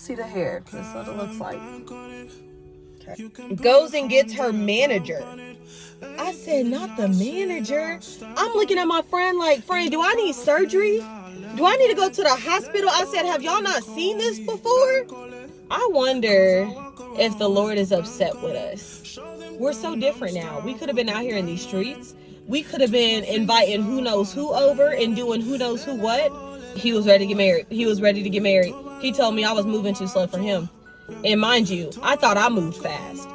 See the hair. That's what it looks like. Okay. Goes and gets her manager. I said, not the manager. I'm looking at my friend like, friend, do I need surgery? Do I need to go to the hospital? I said, have y'all not seen this before? I wonder if the Lord is upset with us. We're so different now. We could have been out here in these streets. We could have been inviting who knows who over and doing who knows who what. He was ready to get married. He was ready to get married. He told me I was moving too slow for him. And mind you, I thought I moved fast.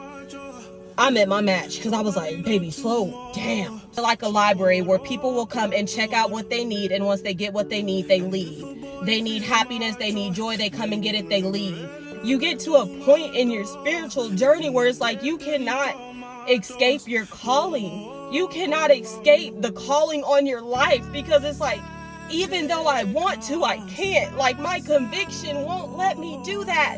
I met my match because I was like, baby, slow down. Like a library where people will come and check out what they need, and once they get what they need, they leave. They need happiness, they need joy, they come and get it, they leave. You get to a point in your spiritual journey where it's like you cannot escape your calling. You cannot escape the calling on your life, because it's like, even though I want to, I can't. Like, my conviction won't let me do that.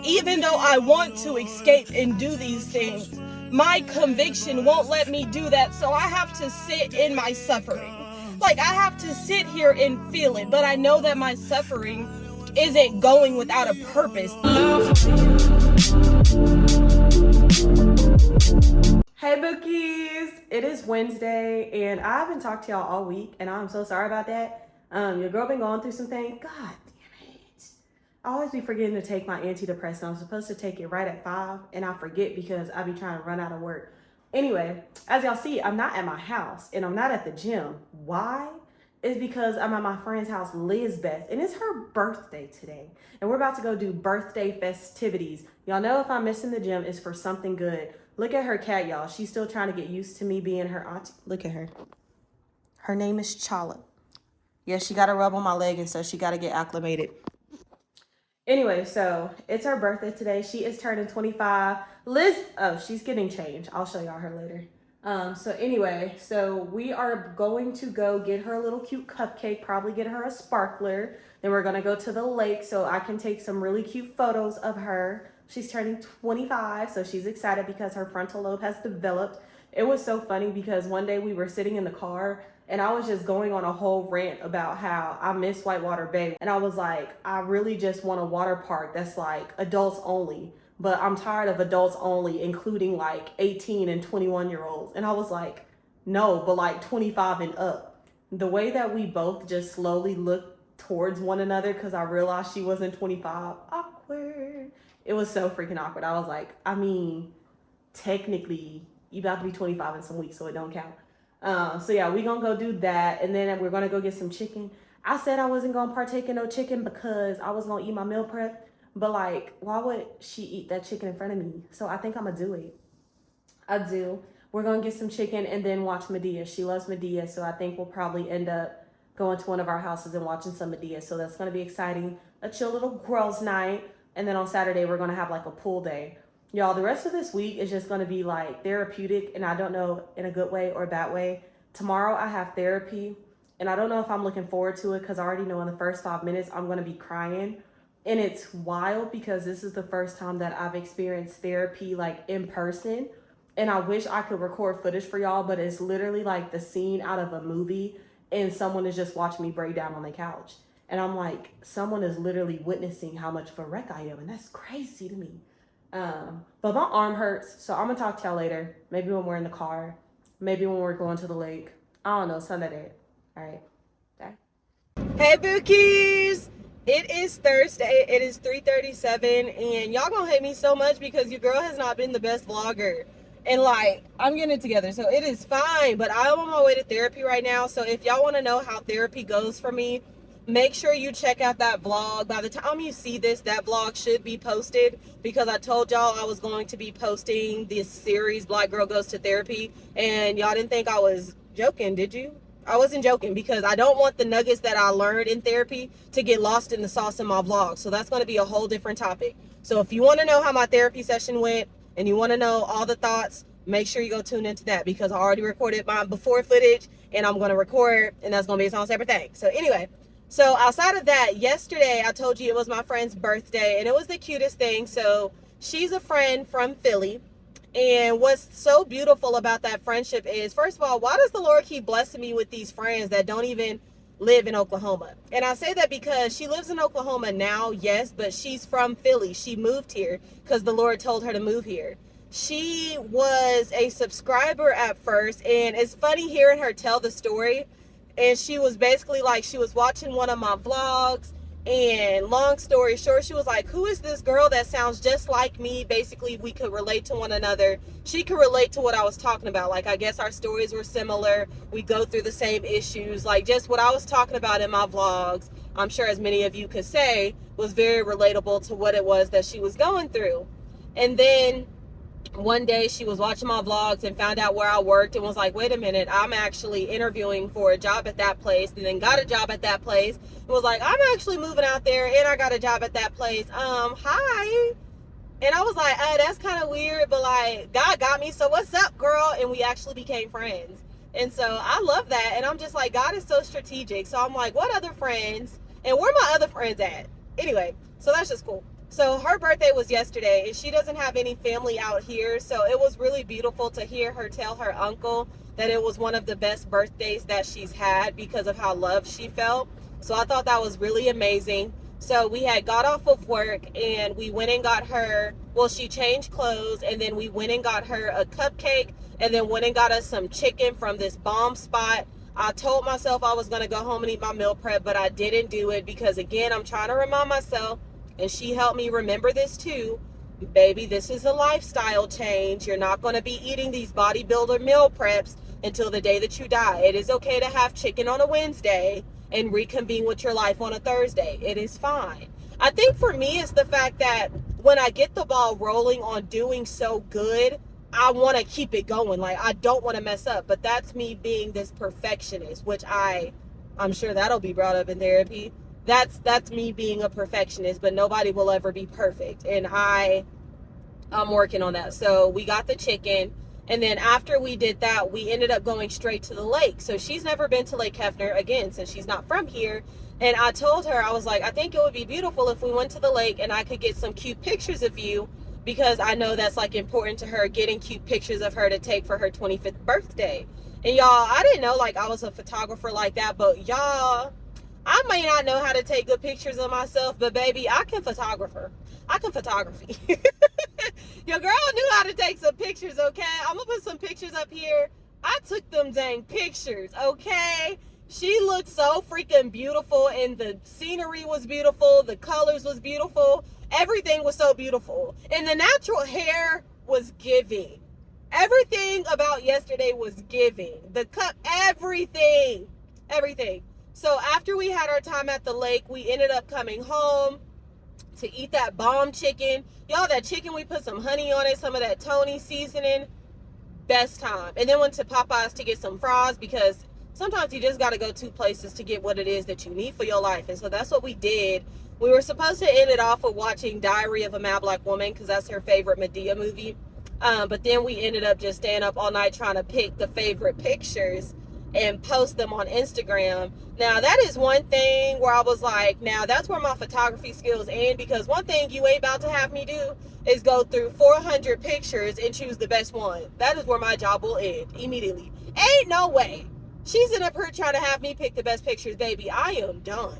Even though I want to escape and do these things, my conviction won't let me do that. So I have to sit in my suffering. Like, I have to sit here and feel it. But I know that my suffering isn't going without a purpose. Hey bookies, it is Wednesday and I haven't talked to y'all all week and I'm so sorry about that. Your girl been going through some things. God damn it. I always be forgetting to take my antidepressant. I'm supposed to take it right at 5 and I forget because I be trying to run out of work. Anyway, as y'all see, I'm not at my house and I'm not at the gym. Why? It's because I'm at my friend's house, Lizbeth, and it's her birthday today. And we're about to go do birthday festivities. Y'all know if I'm missing the gym, it's for something good. Look at her cat, y'all. She's still trying to get used to me being her auntie. Look at her. Her name is Chala. Yeah, she got to rub on my leg, and so she got to get acclimated. Anyway, so it's her birthday today. She is turning 25. She's getting changed. I'll show y'all her later. So anyway, so we are going to go get her a little cute cupcake, probably get her a sparkler. Then we're going to go to the lake so I can take some really cute photos of her. She's turning 25, so she's excited because her frontal lobe has developed. It was so funny because one day we were sitting in the car and I was just going on a whole rant about how I miss Whitewater Bay. And I was like, I really just want a water park that's like adults only. But I'm tired of adults only, including like 18 and 21-year-olds. And I was like, no, but like 25 and up. The way that we both just slowly looked towards one another because I realized she wasn't 25. Awkward. It was so freaking awkward. I was like, I mean, technically, you about to be 25 in some weeks, so it don't count. So yeah, we gonna go do that. And then we're gonna go get some chicken. I said I wasn't gonna partake in no chicken because I was gonna eat my meal prep. But like, why would she eat that chicken in front of me? So I think I'm gonna do it. I do. We're gonna get some chicken and then watch Medea. She loves Medea, so I think we'll probably end up going to one of our houses and watching some Medea. So that's gonna be exciting. A chill little girls' night. And then on Saturday, we're gonna have like a pool day. Y'all, the rest of this week is just gonna be like therapeutic, and I don't know in a good way or a bad way. Tomorrow I have therapy, and I don't know if I'm looking forward to it because I already know in the first 5 minutes I'm gonna be crying. And it's wild because this is the first time that I've experienced therapy like in person. And I wish I could record footage for y'all, but it's literally like the scene out of a movie and someone is just watching me break down on the couch. And I'm like, someone is literally witnessing how much of a wreck I am. And that's crazy to me. But my arm hurts. So I'm going to talk to y'all later. Maybe when we're in the car. Maybe when we're going to the lake. I don't know. Sunday. All right. Bye. Hey, bookies. It is Thursday. It is 3:37. And y'all going to hate me so much because your girl has not been the best vlogger. And like, I'm getting it together. So it is fine. But I'm on my way to therapy right now. So if y'all want to know how therapy goes for me, make sure you check out that vlog. By the time you see this, that vlog should be posted because I told y'all I was going to be posting this series, Black Girl Goes to Therapy. And y'all didn't think I was joking, did you? I wasn't joking because I don't want the nuggets that I learned in therapy to get lost in the sauce in my vlog. So that's going to be a whole different topic. So if you want to know how my therapy session went and you want to know all the thoughts, make sure you go tune into that because I already recorded my before footage and I'm going to record, and that's going to be its own separate thing. So anyway, so outside of that, yesterday I told you it was my friend's birthday and it was the cutest thing. So she's a friend from Philly. And what's so beautiful about that friendship is, first of all, why does the Lord keep blessing me with these friends that don't even live in Oklahoma. And I say that because she lives in Oklahoma now, yes, but she's from Philly. She moved here because the Lord told her to move here. She was a subscriber at first, and it's funny hearing her tell the story. And she was basically like, she was watching one of my vlogs, and long story short, she was like, who is this girl that sounds just like me? Basically, we could relate to one another. She could relate to what I was talking about. Like, I guess our stories were similar. We go through the same issues. Like, just what I was talking about in my vlogs, I'm sure as many of you could say, was very relatable to what it was that she was going through. And then one day she was watching my vlogs and found out where I worked and was like, wait a minute, I'm actually interviewing for a job at that place, and then got a job at that place. It was like, I'm actually moving out there and I got a job at that place. Hi. And I was like, that's kind of weird, but like, God got me, so what's up, girl? And we actually became friends. And so I love that. And I'm just like, God is so strategic. So I'm like, what other friends? And where my other friends at? Anyway, so that's just cool. So her birthday was yesterday, and she doesn't have any family out here. So it was really beautiful to hear her tell her uncle that it was one of the best birthdays that she's had because of how loved she felt. So I thought that was really amazing. So we had got off of work and we went and got her, well, she changed clothes, and then we went and got her a cupcake, and then went and got us some chicken from this bomb spot. I told myself I was going to go home and eat my meal prep, but I didn't do it because, again, I'm trying to remind myself, and she helped me remember this too, baby, this is a lifestyle change. You're not going to be eating these bodybuilder meal preps until the day that you die. It is okay to have chicken on a Wednesday and reconvene with your life on a Thursday. It is fine. I think for me, it's the fact that when I get the ball rolling on doing so good, I want to keep it going. Like, I don't want to mess up. But that's me being this perfectionist, which I'm sure that'll be brought up in therapy. That's me being a perfectionist, but nobody will ever be perfect. And I'm working on that. So we got the chicken. And then after we did that, we ended up going straight to the lake. So she's never been to Lake Hefner, again, since she's not from here. And I told her, I was like, I think it would be beautiful if we went to the lake and I could get some cute pictures of you, because I know that's like important to her, getting cute pictures of her to take for her 25th birthday. And y'all, I didn't know like I was a photographer like that, but y'all, I may not know how to take good pictures of myself, but baby, I can photography. Your girl knew how to take some pictures, okay? I'm gonna put some pictures up here. I took them dang pictures, okay? She looked so freaking beautiful, and the scenery was beautiful, the colors was beautiful, everything was so beautiful. And the natural hair was giving. Everything about yesterday was giving. The cup, everything. So after we had our time at the lake, we ended up coming home to eat that bomb chicken. Y'all, that chicken, we put some honey on it, some of that Tony seasoning. Best time. And then went to Popeyes to get some fries, because sometimes you just got to go two places to get what it is that you need for your life. And so that's what we did. We were supposed to end it off with watching Diary of a Mad Black Woman, because that's her favorite Madea movie. But then we ended up just staying up all night trying to pick the favorite pictures and post them on Instagram. Now, that is one thing where I was like, now that's where my photography skills end, because one thing you ain't about to have me do is go through 400 pictures and choose the best one. That is where my job will end immediately. Ain't no way. She's in up here trying to have me pick the best pictures, baby. I am done.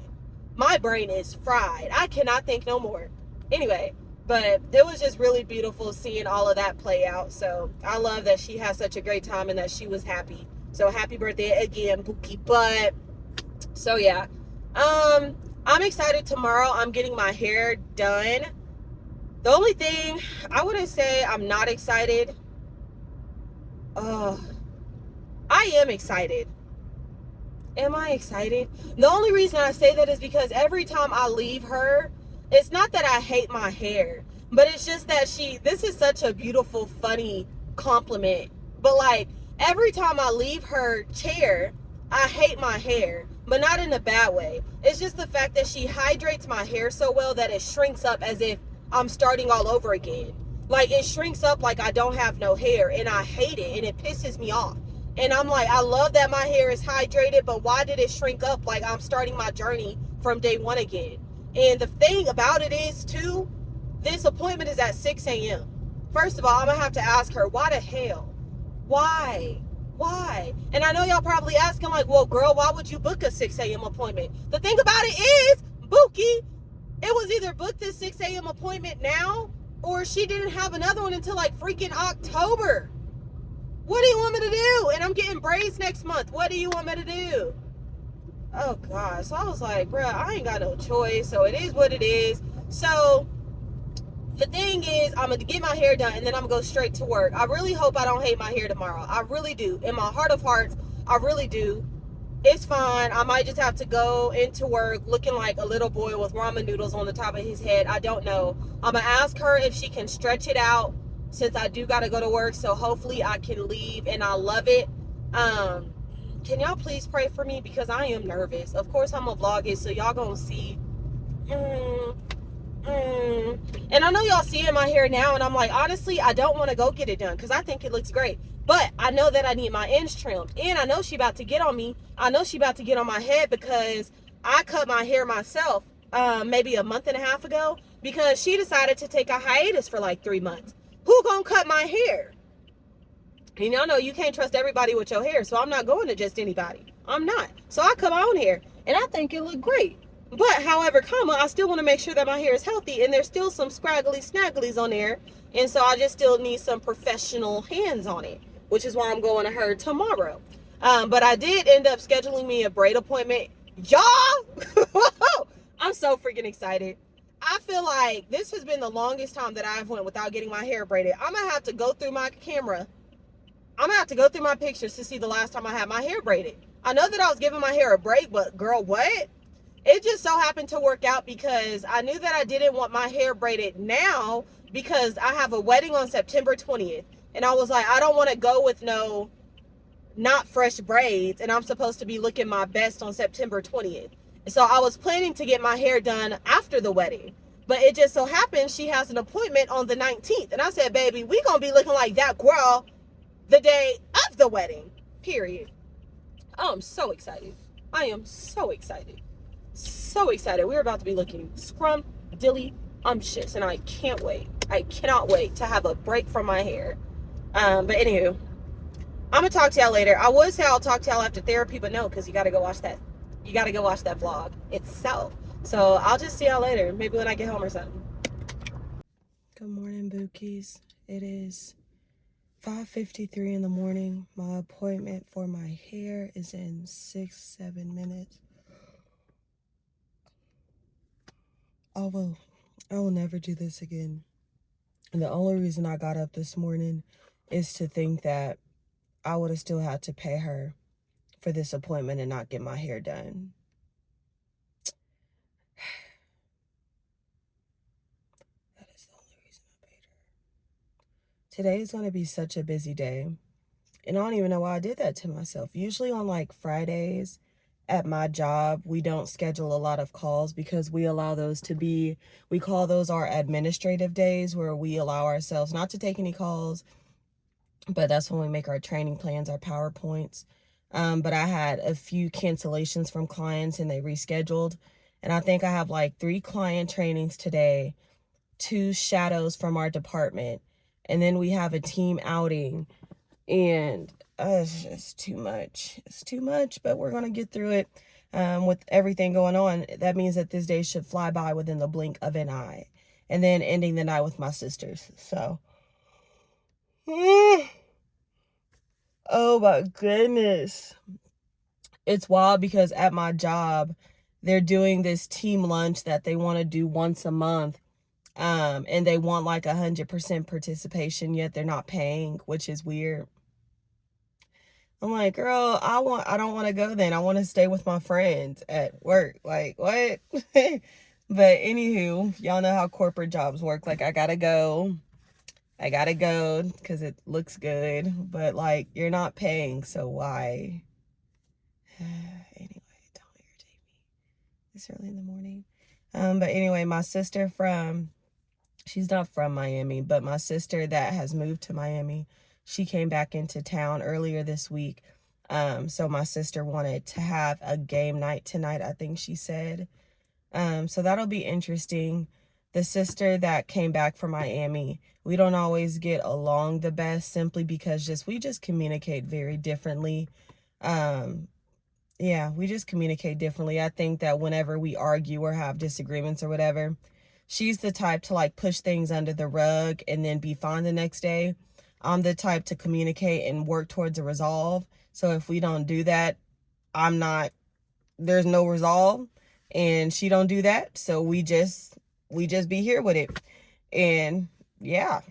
My brain is fried. I cannot think no more. Anyway, but it was just really beautiful seeing all of that play out. So I love that she had such a great time and that she was happy. So happy birthday again, Bookie Butt. So yeah, I'm excited. Tomorrow I'm getting my hair done. The only thing I wouldn't say I'm not excited. I am excited. Am I excited? The only reason I say that is because every time I leave her, it's not that I hate my hair, but it's just that this is such a beautiful, funny compliment. But like, every time I leave her chair, I hate my hair, but not in a bad way. It's just the fact that she hydrates my hair so well that it shrinks up as if I'm starting all over again. Like, it shrinks up like I don't have no hair, and I hate it, and it pisses me off. And I'm like, I love that my hair is hydrated, but why did it shrink up like I'm starting my journey from day one again? And the thing about it is, too, this appointment is at 6 a.m. First of all, I'm going to have to ask her, why the hell? Why Why? And I know y'all probably asking like, well, girl, why would you book a 6 a.m. appointment? The thing about it is, Bookie, it was either booked this 6 a.m. appointment now, or she didn't have another one until like freaking October. What do you want me to do? And I'm getting braids next month. What do you want me to do? Oh, God. So I was like, bruh, I ain't got no choice. So it is what it is. So the thing is, I'm going to get my hair done and then I'm going to go straight to work. I really hope I don't hate my hair tomorrow. I really do. In my heart of hearts, I really do. It's fine. I might just have to go into work looking like a little boy with ramen noodles on the top of his head. I don't know. I'm going to ask her if she can stretch it out since I do got to go to work. So hopefully I can leave and I love it. Can y'all please pray for me? Because I am nervous. Of course, I'm going to vlog it. So y'all going to see. And I know y'all seeing my hair now. And I'm like, honestly, I don't want to go get it done because I think it looks great. But I know that I need my ends trimmed. And I know she about to get on me. I know she about to get on my head because I cut my hair myself maybe a month and a half ago because she decided to take a hiatus for like 3 months. Who gonna cut my hair? And y'all know you can't trust everybody with your hair. So I'm not going to just anybody. I'm not. So I cut my own hair. And I think it looked great. But however, I still want to make sure that my hair is healthy. And there's still some scraggly snagglies on there. And so I just still need some professional hands on it, which is why I'm going to her tomorrow. But I did end up scheduling me a braid appointment. Y'all, I'm so freaking excited. I feel like this has been the longest time that I've went without getting my hair braided. I'm going to have to go through my camera. I'm going to have to go through my pictures to see the last time I had my hair braided. I know that I was giving my hair a break, but girl, what? It just so happened to work out because I knew that I didn't want my hair braided now because I have a wedding on September 20th. And I was like, I don't want to go with not fresh braids. And I'm supposed to be looking my best on September 20th. So I was planning to get my hair done after the wedding. But it just so happens she has an appointment on the 19th. And I said, baby, we going to be looking like that girl the day of the wedding, period. I'm so excited. I am so excited. So excited. We're about to be looking scrum-dilly-umptious, and I can't wait. I cannot wait to have a break from my hair. But anywho, I'm gonna talk to y'all later. I would say I'll talk to y'all after therapy, but no, because you gotta go watch that. You gotta go watch that vlog itself. So I'll just see y'all later, maybe when I get home or something. Good morning, Bookies. It is 5:53 in the morning. My appointment for my hair is in 6-7 minutes. I will never do this again. And the only reason I got up this morning is to think that I would have still had to pay her for this appointment and not get my hair done. That is the only reason I paid her. Today is going to be such a busy day. And I don't even know why I did that to myself. Usually on like Fridays at my job, we don't schedule a lot of calls because we allow those to be, we call those our administrative days, where we allow ourselves not to take any calls, but that's when we make our training plans, our PowerPoints. But I had a few cancellations from clients and they rescheduled. And I think I have like 3 client trainings today, 2 shadows from our department, and then we have a team outing. And it's just too much. It's too much, but we're going to get through it. With everything going on, that means that this day should fly by within the blink of an eye. And then ending the night with my sisters. So, oh my goodness. It's wild because at my job, they're doing this team lunch that they want to do once a month. And they want like 100% participation, yet they're not paying, which is weird. I'm like, girl, I don't want to go then. I want to stay with my friends at work. Like, what? But anywho, y'all know how corporate jobs work. Like, I gotta go because it looks good. But like, you're not paying, so why? Anyway, don't irritate me this early in the morning. But anyway, my sister she's not from Miami, but my sister that has moved to Miami, she came back into town earlier this week. So my sister wanted to have a game night tonight, I think she said. So that'll be interesting. the sister that came back from Miami. We don't always get along the best simply because we just communicate very differently. Yeah, we just communicate differently. I think that whenever we argue or have disagreements or whatever, she's the type to like push things under the rug and then be fine the next day. I'm the type to communicate and work towards a resolve. So if we don't do that, there's no resolve, and she don't do that. So we just be here with it. And yeah,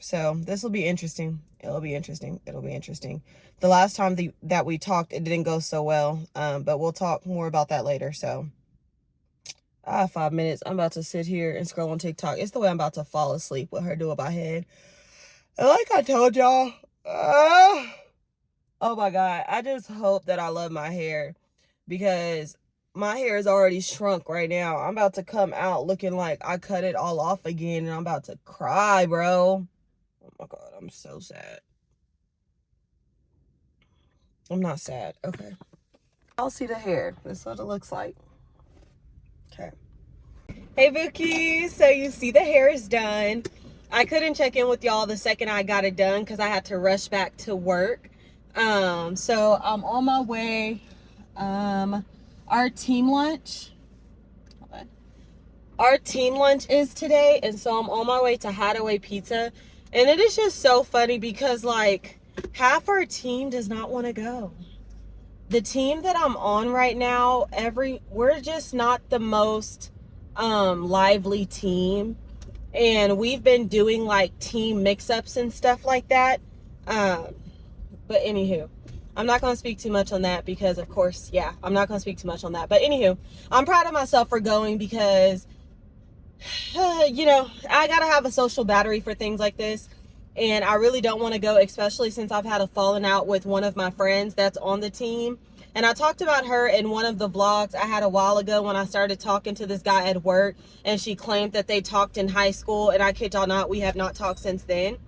so this will be interesting. It'll be interesting. The last time that we talked, it didn't go so well. But we'll talk more about that later. So 5 minutes. I'm about to sit here and scroll on TikTok. It's the way I'm about to fall asleep with her doing my head. And like I told y'all, oh my God, I just hope that I love my hair, because my hair is already shrunk right now. I'm about to come out looking like I cut it all off again, and I'm about to cry, bro. Oh my God, I'm so sad. I'm not sad. Okay. I'll see the hair. This is what it looks like. Okay. Hey, Bookies. So you see the hair is done. I couldn't check in with y'all the second I got it done because I had to rush back to work. So I'm on my way. Our team lunch is today, and so I'm on my way to Hideaway Pizza. And it is just so funny because like half our team does not want to go. The team that I'm on right now, we're just not the most lively team, and we've been doing like team mix-ups and stuff like that. But anywho, I'm not going to speak too much on that because, of course, yeah, I'm not going to speak too much on that. But anywho, I'm proud of myself for going because, you know, I got to have a social battery for things like this. And I really don't want to go, especially since I've had a falling out with one of my friends that's on the team. And I talked about her in one of the vlogs I had a while ago when I started talking to this guy at work. And she claimed that they talked in high school. And I kid y'all not, we have not talked since then.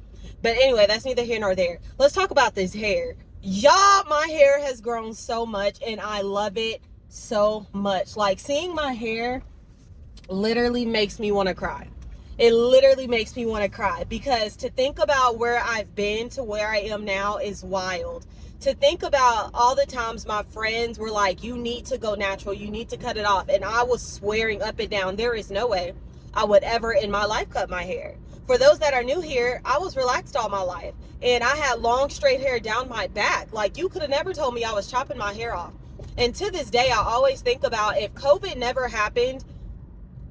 But anyway, that's neither here nor there. Let's talk about this hair. Y'all, my hair has grown so much and I love it so much. Like, seeing my hair literally makes me want to cry. It literally makes me want to cry, because to think about where I've been to where I am now is wild. To think about all the times my friends were like, you need to go natural, you need to cut it off. And I was swearing up and down, there is no way I would ever in my life cut my hair. For those that are new here, I was relaxed all my life. And I had long straight hair down my back. Like, you could have never told me I was chopping my hair off. And to this day, I always think about, if COVID never happened,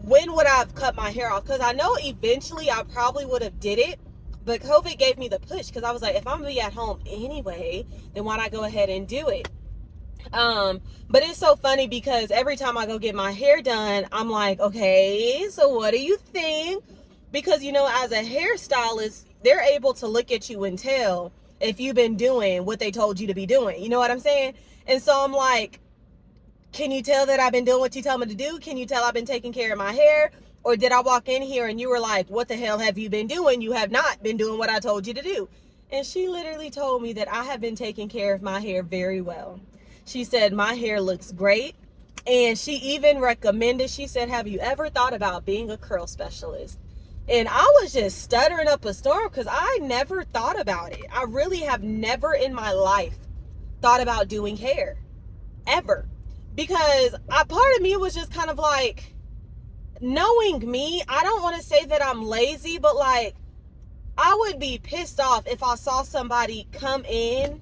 when would I have cut my hair off? Because I know eventually I probably would have did it, but COVID gave me the push, because I was like, if I'm gonna be at home anyway, then why not go ahead and do it? But it's so funny because every time I go get my hair done, I'm like, okay, so what do you think? Because, you know, as a hairstylist, they're able to look at you and tell if you've been doing what they told you to be doing. You know what I'm saying? And so I'm like, can you tell that I've been doing what you tell me to do? Can you tell I've been taking care of my hair? Or did I walk in here and you were like, what the hell have you been doing? You have not been doing what I told you to do. And she literally told me that I have been taking care of my hair very well. She said, my hair looks great. And she even recommended, she said, have you ever thought about being a curl specialist? And I was just stuttering up a storm because I never thought about it. I really have never in my life thought about doing hair, ever. Because part of me was just kind of like, knowing me, I don't want to say that I'm lazy, but like, I would be pissed off if I saw somebody come in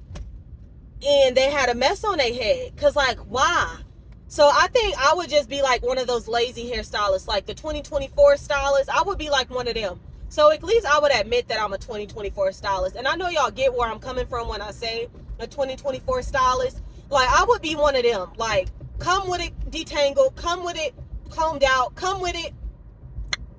and they had a mess on their head. Because like, why? So I think I would just be like one of those lazy hairstylists, like the 2024 stylist. I would be like one of them. So at least I would admit that I'm a 2024 stylist. And I know y'all get where I'm coming from when I say a 2024 stylist. Like, I would be one of them. Like, come with it detangled, come with it combed out, come with it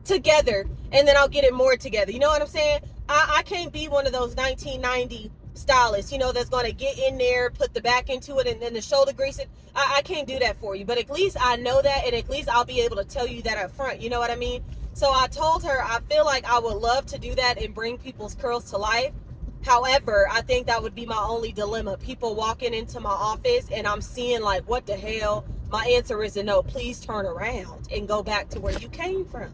together, and then I'll get it more together. You know what I'm saying? I can't be one of those 1990 stylists, you know, that's going to get in there, put the back into it, and then the shoulder grease it. I can't do that for you. But at least I know that, and at least I'll be able to tell you that up front. You know what I mean? So I told her I feel like I would love to do that and bring people's curls to life. However, I think that would be my only dilemma. People walking into my office and I'm seeing like, what the hell? My answer is no, please turn around and go back to where you came from.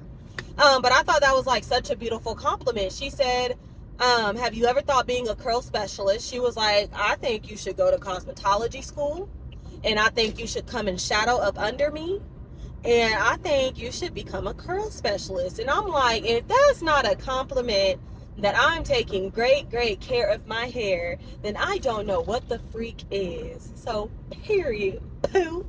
But I thought that was like such a beautiful compliment. She said, have you ever thought being a curl specialist? She was like, I think you should go to cosmetology school, and I think you should come and shadow up under me, and I think you should become a curl specialist. And I'm like, if that's not a compliment that I'm taking great care of my hair, then I don't know what the freak is. So period. Poo.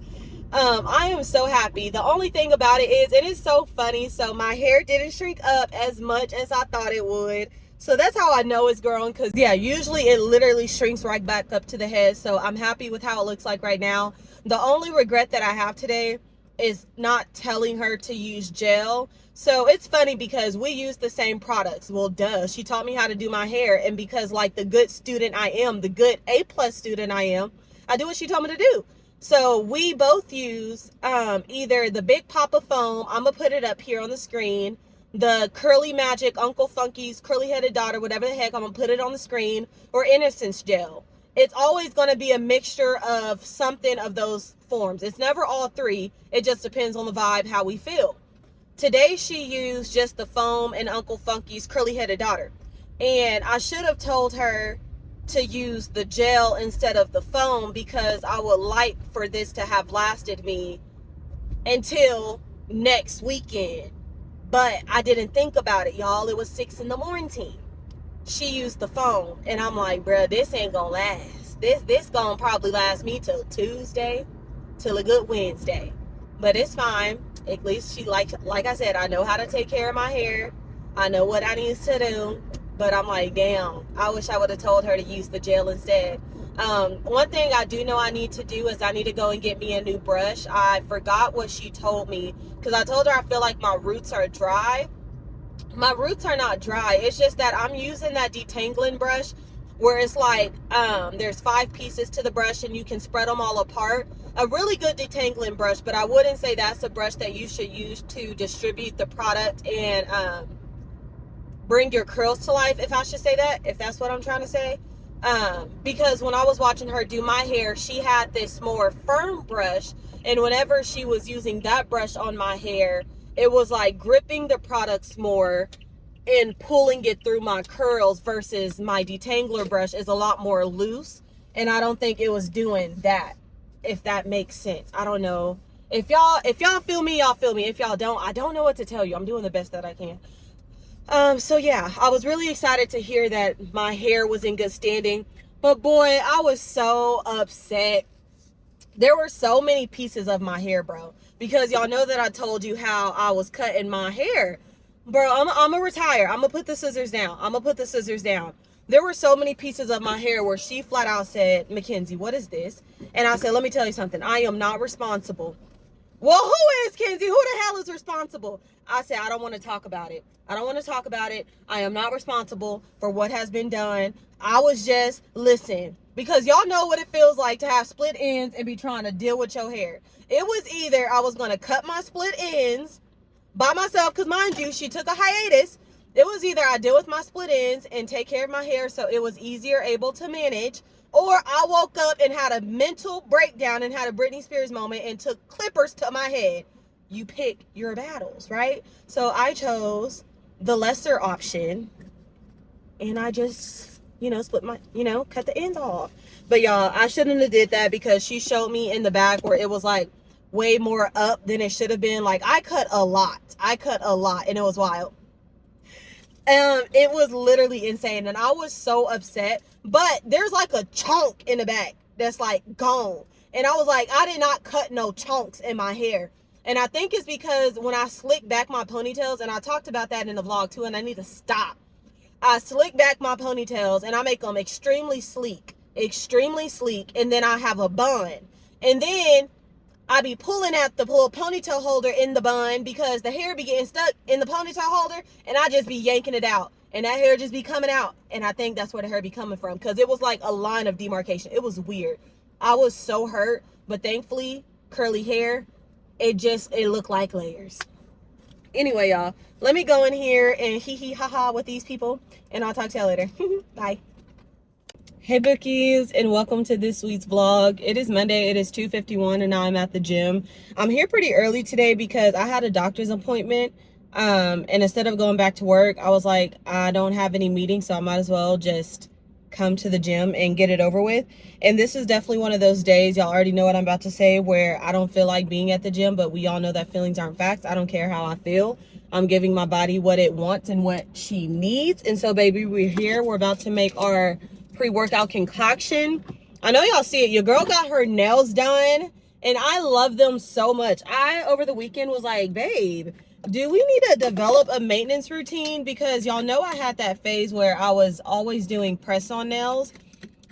I am so happy. The only thing about it is so funny. So my hair didn't shrink up as much as I thought it would. So that's how I know it's growing, because yeah, usually it literally shrinks right back up to the head. So I'm happy with how it looks like right now. The only regret that I have today is not telling her to use gel. So it's funny because we use the same products. Well, duh, she taught me how to do my hair, and because like the good student I am, the good A+ student I am, I do what she told me to do. So we both use either the Big Papa foam, I'm gonna put it up here on the screen, the Curly Magic Uncle Funky's curly headed daughter, whatever the heck, I'm gonna put it on the screen, or Innocence gel. It's always gonna be a mixture of something of those forms. It's never all three. It just depends on the vibe, how we feel. Today she used just the foam and Uncle Funky's curly headed daughter. And I should have told her to use the gel instead of the foam, because I would like for this to have lasted me until next weekend. But I didn't think about it, y'all. It was 6 in the morning. She used the foam, and I'm like, bruh, this ain't gonna last. This gonna probably last me till Tuesday, till a good Wednesday. But it's fine. At least she, like I said, I know how to take care of my hair. I know what I need to do. But I'm like, damn, I wish I would have told her to use the gel instead. One thing I do know I need to do is I need to go and get me a new brush. I forgot what she told me, because I told her I feel like my roots are dry. My roots are not dry. It's just that I'm using that detangling brush where it's like there's 5 pieces to the brush and you can spread them all apart. A really good detangling brush, but I wouldn't say that's a brush that you should use to distribute the product and bring your curls to life, if I should say that, if that's what I'm trying to say. Because when I was watching her do my hair, she had this more firm brush, and whenever she was using that brush on my hair, it was like gripping the products more and pulling it through my curls, versus my detangler brush is a lot more loose, and I don't think it was doing that, if that makes sense. I don't know. If y'all feel me, y'all feel me. If y'all don't, I don't know what to tell you. I'm doing the best that I can. So yeah, I was really excited to hear that my hair was in good standing, but boy, I was so upset. There were so many pieces of my hair, bro, because y'all know that I told you how I was cutting my hair. Bro, I'm gonna retire. I'm gonna put the scissors down. There were so many pieces of my hair where she flat out said, Mackenzie, what is this? And I said, let me tell you something. I am not responsible. Well, who is, Kenzie? Who the hell is responsible? I said, I don't want to talk about it. I am not responsible for what has been done. I was just, listen, because y'all know what it feels like to have split ends and be trying to deal with your hair. It was either I was going to cut my split ends by myself, because mind you, she took a hiatus. It was either I deal with my split ends and take care of my hair so it was easier able to manage, or I woke up and had a mental breakdown and had a Britney Spears moment and took clippers to my head. You pick your battles, right? So I chose the lesser option, and I just, split my, cut the ends off. But y'all, I shouldn't have did that, because she showed me in the back where it was like way more up than it should have been. Like I cut a lot, and it was wild. It was literally insane, and I was so upset. But there's like a chunk in the back that's like gone, and I was like, I did not cut no chunks in my hair. And I think it's because when I slick back my ponytails, and I talked about that in the vlog too, and I need to stop. I slick back my ponytails and I make them extremely sleek, and then I have a bun, and then I be pulling at the little ponytail holder in the bun, because the hair be getting stuck in the ponytail holder, and I just be yanking it out, and that hair just be coming out. And I think that's where the hair be coming from, because it was like a line of demarcation. It was weird. I was so hurt, but thankfully, curly hair, it looked like layers. Anyway, y'all, let me go in here and hee ha with these people, and I'll talk to y'all later. Bye. Hey bookies, and welcome to this week's vlog. It is Monday. It is 2:51, and now I'm at the gym. I'm here pretty early today because I had a doctor's appointment. And instead of going back to work, I was like, I don't have any meetings, so I might as well just come to the gym and get it over with. And this is definitely one of those days, y'all already know what I'm about to say, where I don't feel like being at the gym, but we all know that feelings aren't facts. I don't care how I feel. I'm giving my body what it wants and what she needs. And so, baby, we're here. We're about to make our pre-workout concoction. I know y'all see it. Your girl got her nails done, and I love them so much. I, over the weekend, was like, babe, do we need to develop a maintenance routine? Because y'all know I had that phase where I was always doing press-on nails.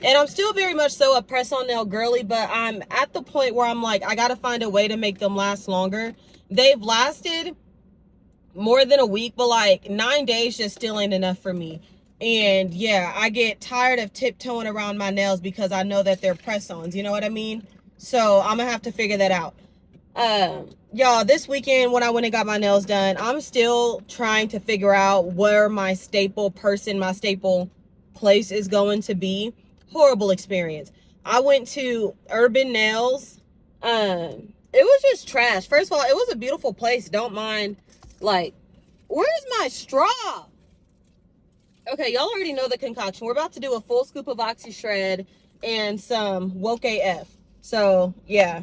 And I'm still very much so a press-on nail girly, but I'm at the point where I'm like, I got to find a way to make them last longer. They've lasted more than a week, but like 9 days just still ain't enough for me. And yeah, I get tired of tiptoeing around my nails because I know that they're press-ons, you know what I mean? So I'm gonna have to figure that out. Y'all, this weekend when I went and got my nails done, I'm still trying to figure out where my staple person, my staple place is going to be. Horrible experience. I went to Urban Nails. It was just trash. First of all, it was a beautiful place. Don't mind. Like, where's my straw? Okay, y'all already know the concoction. We're about to do a full scoop of Oxy Shred and some Woke AF. So, yeah.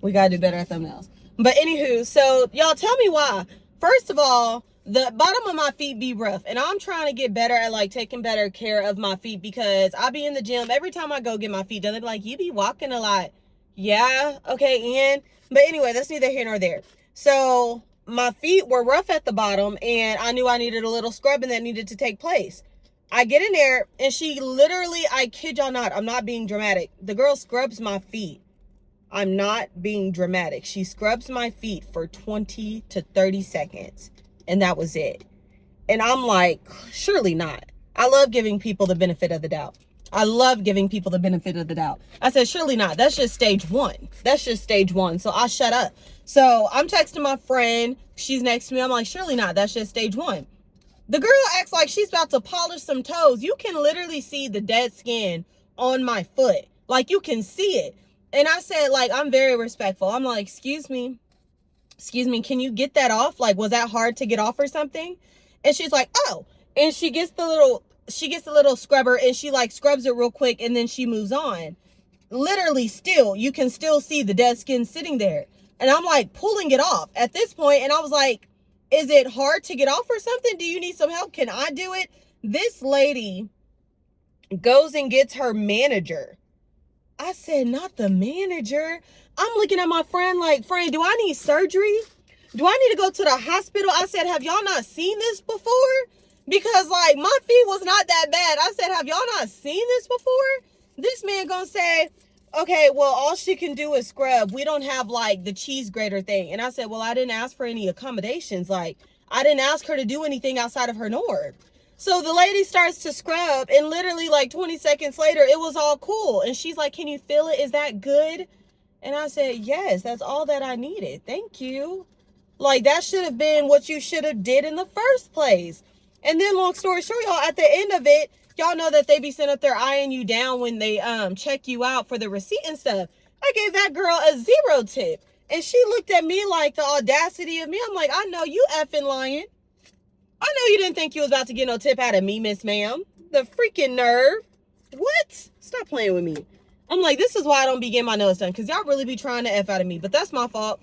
We gotta do better at thumbnails. But anywho, so y'all tell me why. First of all, the bottom of my feet be rough, and I'm trying to get better at like taking better care of my feet, because I be in the gym every time I go get my feet done. They be like, you be walking a lot. Yeah, okay, Ian. But anyway, that's neither here nor there. So my feet were rough at the bottom, and I knew I needed a little scrubbing that needed to take place. I get in there, and she literally, I kid y'all not, I'm not being dramatic, the girl scrubs my feet. I'm not being dramatic. She scrubs my feet for 20 to 30 seconds. And that was it. And I'm like, surely not. I love giving people the benefit of the doubt. I love giving people the benefit of the doubt. I said, surely not. That's just stage one. That's just stage one. So I shut up. So I'm texting my friend. She's next to me. I'm like, surely not. That's just stage one. The girl acts like she's about to polish some toes. You can literally see the dead skin on my foot. Like, you can see it. And I said, like, I'm very respectful. I'm like, excuse me, can you get that off? Like, was that hard to get off or something? And she's like, oh. And she gets the little scrubber, and she like scrubs it real quick, and then she moves on. Literally still, you can still see the dead skin sitting there. And I'm like pulling it off at this point. And I was like, is it hard to get off or something? Do you need some help? Can I do it? This lady goes and gets her manager. I said, not the manager. I'm looking at my friend like, friend, do I need surgery? Do I need to go to the hospital? I said, have y'all not seen this before? Because like my feet was not that bad. I said, have y'all not seen this before? This man gonna say, okay, well, all she can do is scrub. We don't have like the cheese grater thing. And I said, well, I didn't ask for any accommodations. Like, I didn't ask her to do anything outside of her norm. So the lady starts to scrub, and literally like 20 seconds later, it was all cool. And she's like, can you feel it? Is that good? And I said, yes, that's all that I needed. Thank you. Like, that should have been what you should have did in the first place. And then long story short, y'all, at the end of it, y'all know that they be sitting up there eyeing you down when they check you out for the receipt and stuff. I gave that girl a 0 tip. And she looked at me like the audacity of me. I'm like, I know you effing lying. I know you didn't think you was about to get no tip out of me, Miss Ma'am. The freaking nerve. What? Stop playing with me. I'm like, this is why I don't be getting my nails done, because y'all really be trying to F out of me. But that's my fault.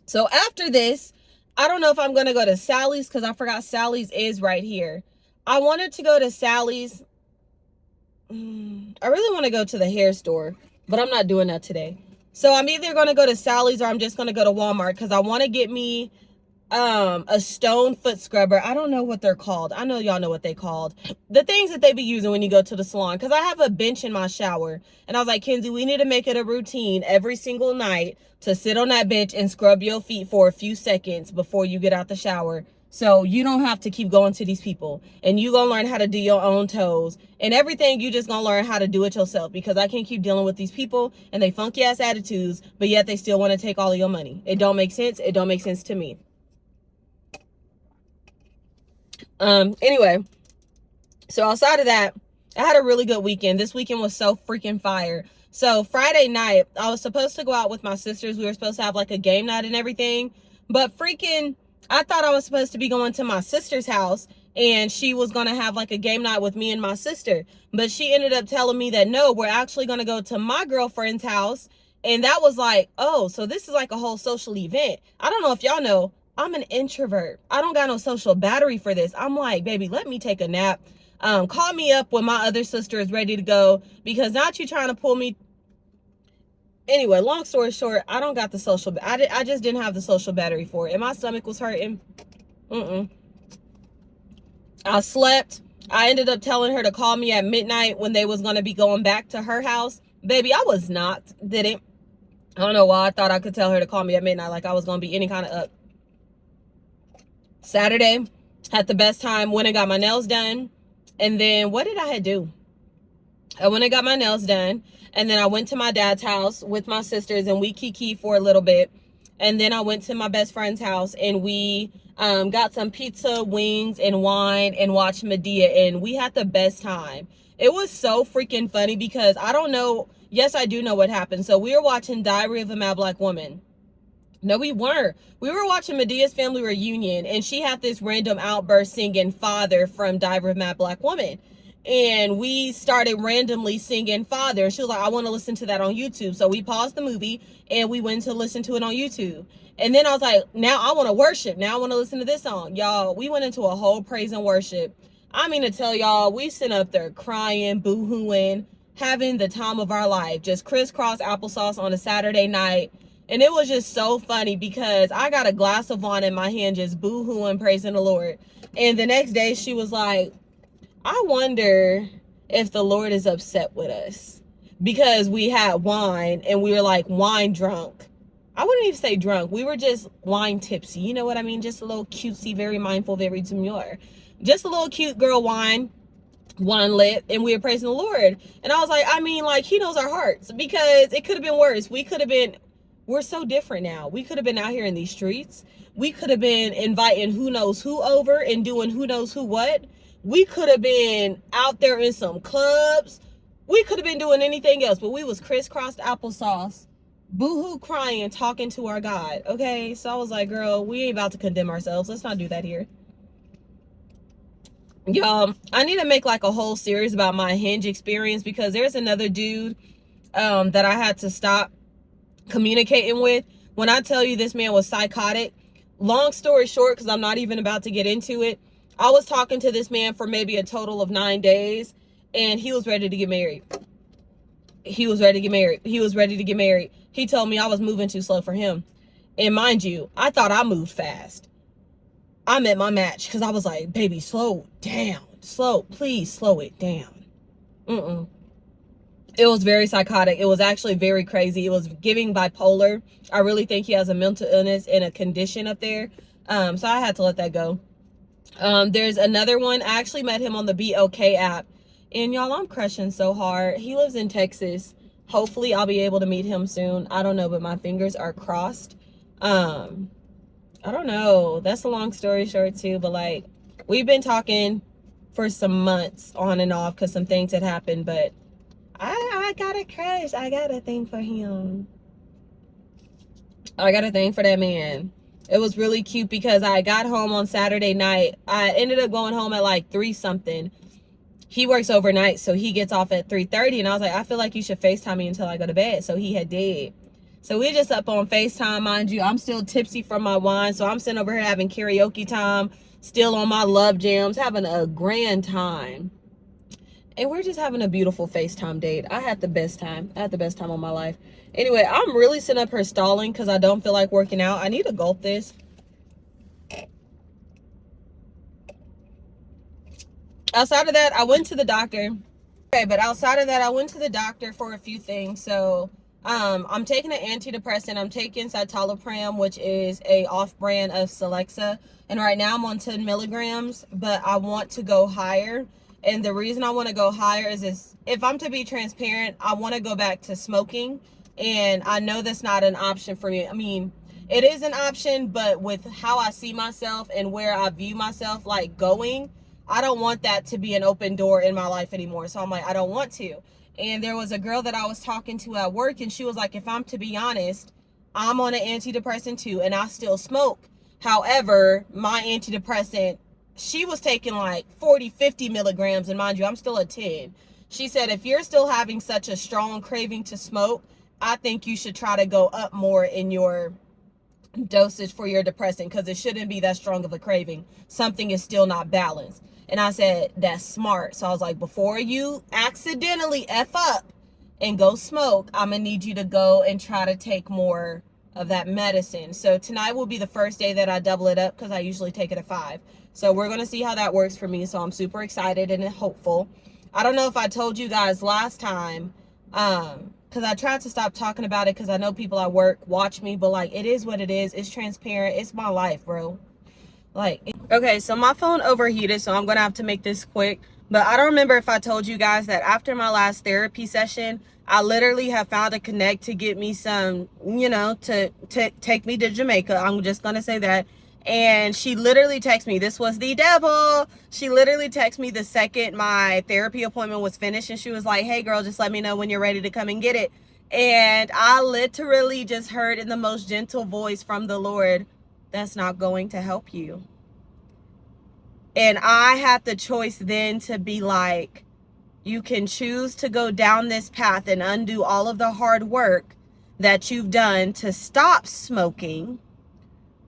So after this, I don't know if I'm going to go to Sally's, because I forgot Sally's is right here. I wanted to go to Sally's. I really want to go to the hair store, but I'm not doing that today. So I'm either going to go to Sally's or I'm just going to go to Walmart, because I want to get me a stone foot scrubber. I don't know what they're called. I know y'all know what they called. The things that they be using when you go to the salon. Because I have a bench in my shower. And I was like, Kenzie, we need to make it a routine every single night to sit on that bench and scrub your feet for a few seconds before you get out the shower. So you don't have to keep going to these people. And you gonna learn how to do your own toes. And everything, you just gonna learn how to do it yourself. Because I can't keep dealing with these people and they funky ass attitudes, but yet they still want to take all of your money. It don't make sense. It don't make sense to me. Anyway, so outside of that, I had a really good weekend. This weekend was so freaking fire. So Friday night, I was supposed to go out with my sisters. We were supposed to have like a game night and everything. But freaking, I thought I was supposed to be going to my sister's house and she was going to have like a game night with me and my sister. But she ended up telling me that no, we're actually going to go to my girlfriend's house. And that was like, oh, so this is like a whole social event. I don't know if y'all know, I'm an introvert. I don't got no social battery for this. I'm like, baby, let me take a nap. Call me up when my other sister is ready to go, because not you trying to pull me. Anyway, long story short, I don't got the social, I just didn't have the social battery for it. And my stomach was hurting. I slept. I ended up telling her to call me at midnight when they was going to be going back to her house. Baby, I was not, didn't. I don't know why I thought I could tell her to call me at midnight like I was going to be any kind of up. Saturday, had the best time, went and got my nails done. And then what did I do? I went and got my nails done. And then I went to my dad's house with my sisters and we kiki for a little bit. And then I went to my best friend's house and we got some pizza, wings, and wine and watched Medea. And we had the best time. It was so freaking funny because I don't know. Yes, I do know what happened. So we were watching Diary of a Mad Black Woman. No, we weren't. We were watching Medea's family reunion and she had this random outburst singing Father from Diary of a Mad Black Woman. And we started randomly singing Father. She was like, I want to listen to that on YouTube. So we paused the movie and we went to listen to it on YouTube. And then I was like, now I want to worship. Now I want to listen to this song. Y'all, we went into a whole praise and worship. I mean to tell y'all, we sit up there crying, boo-hooing, having the time of our life. Just crisscross applesauce on a Saturday night. And it was just so funny because I got a glass of wine in my hand, just boo-hooing, praising the Lord. And the next day she was like, I wonder if the Lord is upset with us because we had wine and we were like wine drunk. I wouldn't even say drunk. We were just wine tipsy. You know what I mean? Just a little cutesy, very mindful, very demure. Just a little cute girl wine lit, and we were praising the Lord. And I was like, I mean, like, he knows our hearts because it could have been worse. We're so different now. We could have been out here in these streets. We could have been inviting who knows who over and doing who knows who what. We could have been out there in some clubs. We could have been doing anything else, but we was crisscrossed applesauce, boohoo crying, talking to our God. Okay, so I was like, girl, we ain't about to condemn ourselves. Let's not do that here. Y'all, I need to make like a whole series about my Hinge experience because there's another dude that I had to stop communicating with. When I tell you this man was psychotic, long story short, because I'm not even about to get into it, I was talking to this man for maybe a total of 9 days and he was ready to get married. He was ready to get married. He was ready to get married. He told me I was moving too slow for him. And mind you, I thought I moved fast. I met my match because I was like, baby, slow down. Please slow it down. It was very psychotic. It was actually very crazy. It was giving bipolar. I really think he has a mental illness and a condition up there. So I had to let that go. There's another one. I actually met him on the BOK app. And y'all, I'm crushing so hard. He lives in Texas. Hopefully I'll be able to meet him soon. I don't know, but my fingers are crossed. I don't know. That's a long story short too. But like, we've been talking for some months on and off because some things had happened. But I got a crush. I got a thing for him. I got a thing for that man. It was really cute because I got home on Saturday night. I ended up going home at like 3 something. He works overnight, so he gets off at 3:30. And I was like, I feel like you should FaceTime me until I go to bed. So he had did. So we just up on FaceTime, mind you. I'm still tipsy from my wine. So I'm sitting over here having karaoke time. Still on my love jams, having a grand time. And we're just having a beautiful FaceTime date. I had the best time. I had the best time of my life. Anyway, I'm really sitting up here stalling because I don't feel like working out. I need to gulp this. Outside of that, I went to the doctor. Okay, but outside of that, I went to the doctor for a few things. So I'm taking an antidepressant. I'm taking citalopram, which is a off-brand of Celexa. And right now I'm on 10 milligrams, but I want to go higher. And the reason I want to go higher is if I'm to be transparent, I want to go back to smoking. And I know that's not an option for me. I mean, it is an option, but with how I see myself and where I view myself, like going, I don't want that to be an open door in my life anymore. So I'm like, I don't want to. And there was a girl that I was talking to at work, and she was like, if I'm to be honest, I'm on an antidepressant too, and I still smoke. However, my antidepressant, she was taking like 40, 50 milligrams, and mind you, I'm still at 10. She said, if you're still having such a strong craving to smoke, I think you should try to go up more in your dosage for your depressant, because it shouldn't be that strong of a craving. Something is still not balanced. And I said, that's smart. So I was like, before you accidentally F up and go smoke, I'm gonna need you to go and try to take more of that medicine. So tonight will be the first day that I double it up, because I usually take it at 5. So we're gonna see how that works for me. So I'm super excited and hopeful. I don't know if I told you guys last time, because I tried to stop talking about it, because I know people at work watch me, but like, it is what it is. It's transparent. It's my life, bro. Like, okay, so my phone overheated, so I'm gonna have to make this quick. But I don't remember if I told you guys that after my last therapy session, I literally have found a connect to get me some, you know, to take me to Jamaica. I'm just gonna say that. And she literally texted me. This was the devil. She literally texted me the second my therapy appointment was finished, and she was like, hey girl, just let me know when you're ready to come and get it. And I literally just heard in the most gentle voice from the Lord, that's not going to help you. And I had the choice then to be like, you can choose to go down this path and undo all of the hard work that you've done to stop smoking,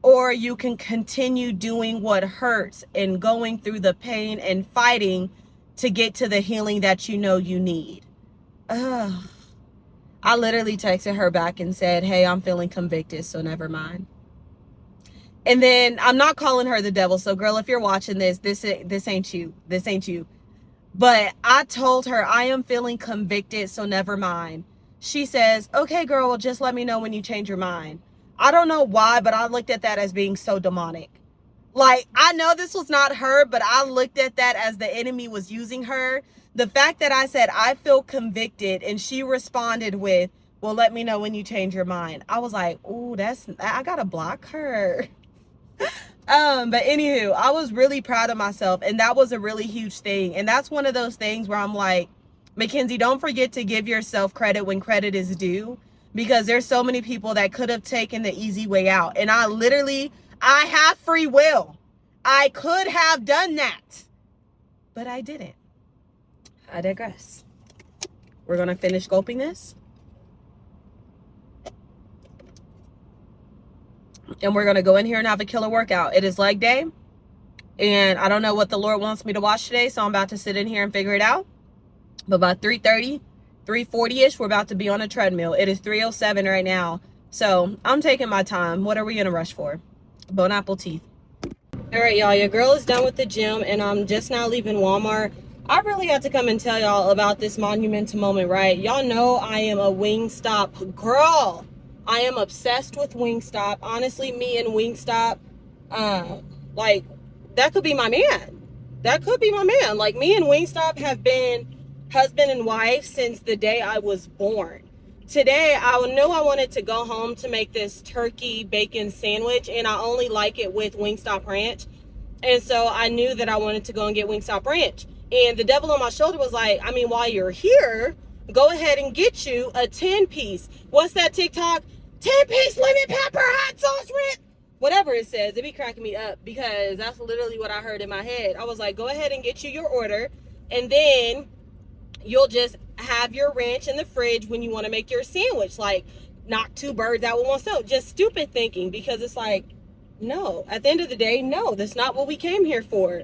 or you can continue doing what hurts and going through the pain and fighting to get to the healing that you know you need. Ugh. I literally texted her back and said, hey, I'm feeling convicted, so never mind. And then I'm not calling her the devil. So girl, if you're watching this ain't you. This ain't you. But I told her, I am feeling convicted, so never mind. She says, okay, girl, well, just let me know when you change your mind. I don't know why, but I looked at that as being so demonic. Like, I know this was not her, but I looked at that as the enemy was using her. The fact that I said, I feel convicted, and she responded with, well, let me know when you change your mind. I was like, ooh, I gotta block her. But anywho, I was really proud of myself, and that was a really huge thing. And that's one of those things where I'm like, Mackenzie, don't forget to give yourself credit when credit is due, because there's so many people that could have taken the easy way out. And I have free will. I could have done that, but I didn't. I digress. We're going to finish gulping this. And we're going to go in here and have a killer workout. It is leg day. And I don't know what the Lord wants me to watch today, so I'm about to sit in here and figure it out. But by 3:30, 3:40-ish, we're about to be on a treadmill. It is 3:07 right now. So I'm taking my time. What are we in a rush for? Bone apple teeth. All right, y'all. Your girl is done with the gym, and I'm just now leaving Walmart. I really had to come and tell y'all about this monumental moment, right? Y'all know I am a Wingstop girl. I am obsessed with Wingstop. Honestly, me and Wingstop, like, that could be my man. That could be my man. Like, me and Wingstop have been husband and wife since the day I was born. Today, I knew I wanted to go home to make this turkey bacon sandwich, and I only like it with Wingstop Ranch. And so I knew that I wanted to go and get Wingstop Ranch. And the devil on my shoulder was like, I mean, while you're here, go ahead and get you a 10-piece. What's that TikTok? 10-piece lemon pepper hot sauce ranch. Whatever it says, it be cracking me up, because that's literally what I heard in my head. I was like, go ahead and get you your order, and then you'll just have your ranch in the fridge when you want to make your sandwich. Like, knock two birds out with one stone. Just stupid thinking, because it's like, no, at the end of the day, no, that's not what we came here for.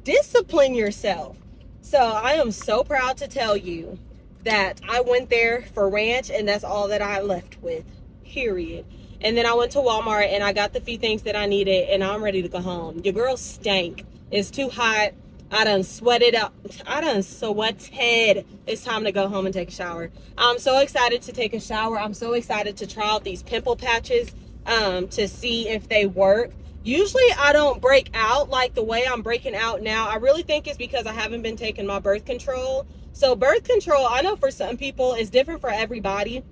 Discipline yourself. So I am so proud to tell you that I went there for ranch, and that's all that I left with, period. And then I went to Walmart and I got the few things that I needed, and I'm ready to go home. Your girl stank. It's too hot. I done sweated up. I done sweated. It's time to go home and take a shower. I'm so excited to take a shower. I'm so excited to try out these pimple patches to see if they work. Usually I don't break out like the way I'm breaking out now. I really think it's because I haven't been taking my birth control. So birth control, I know for some people it's different for everybody,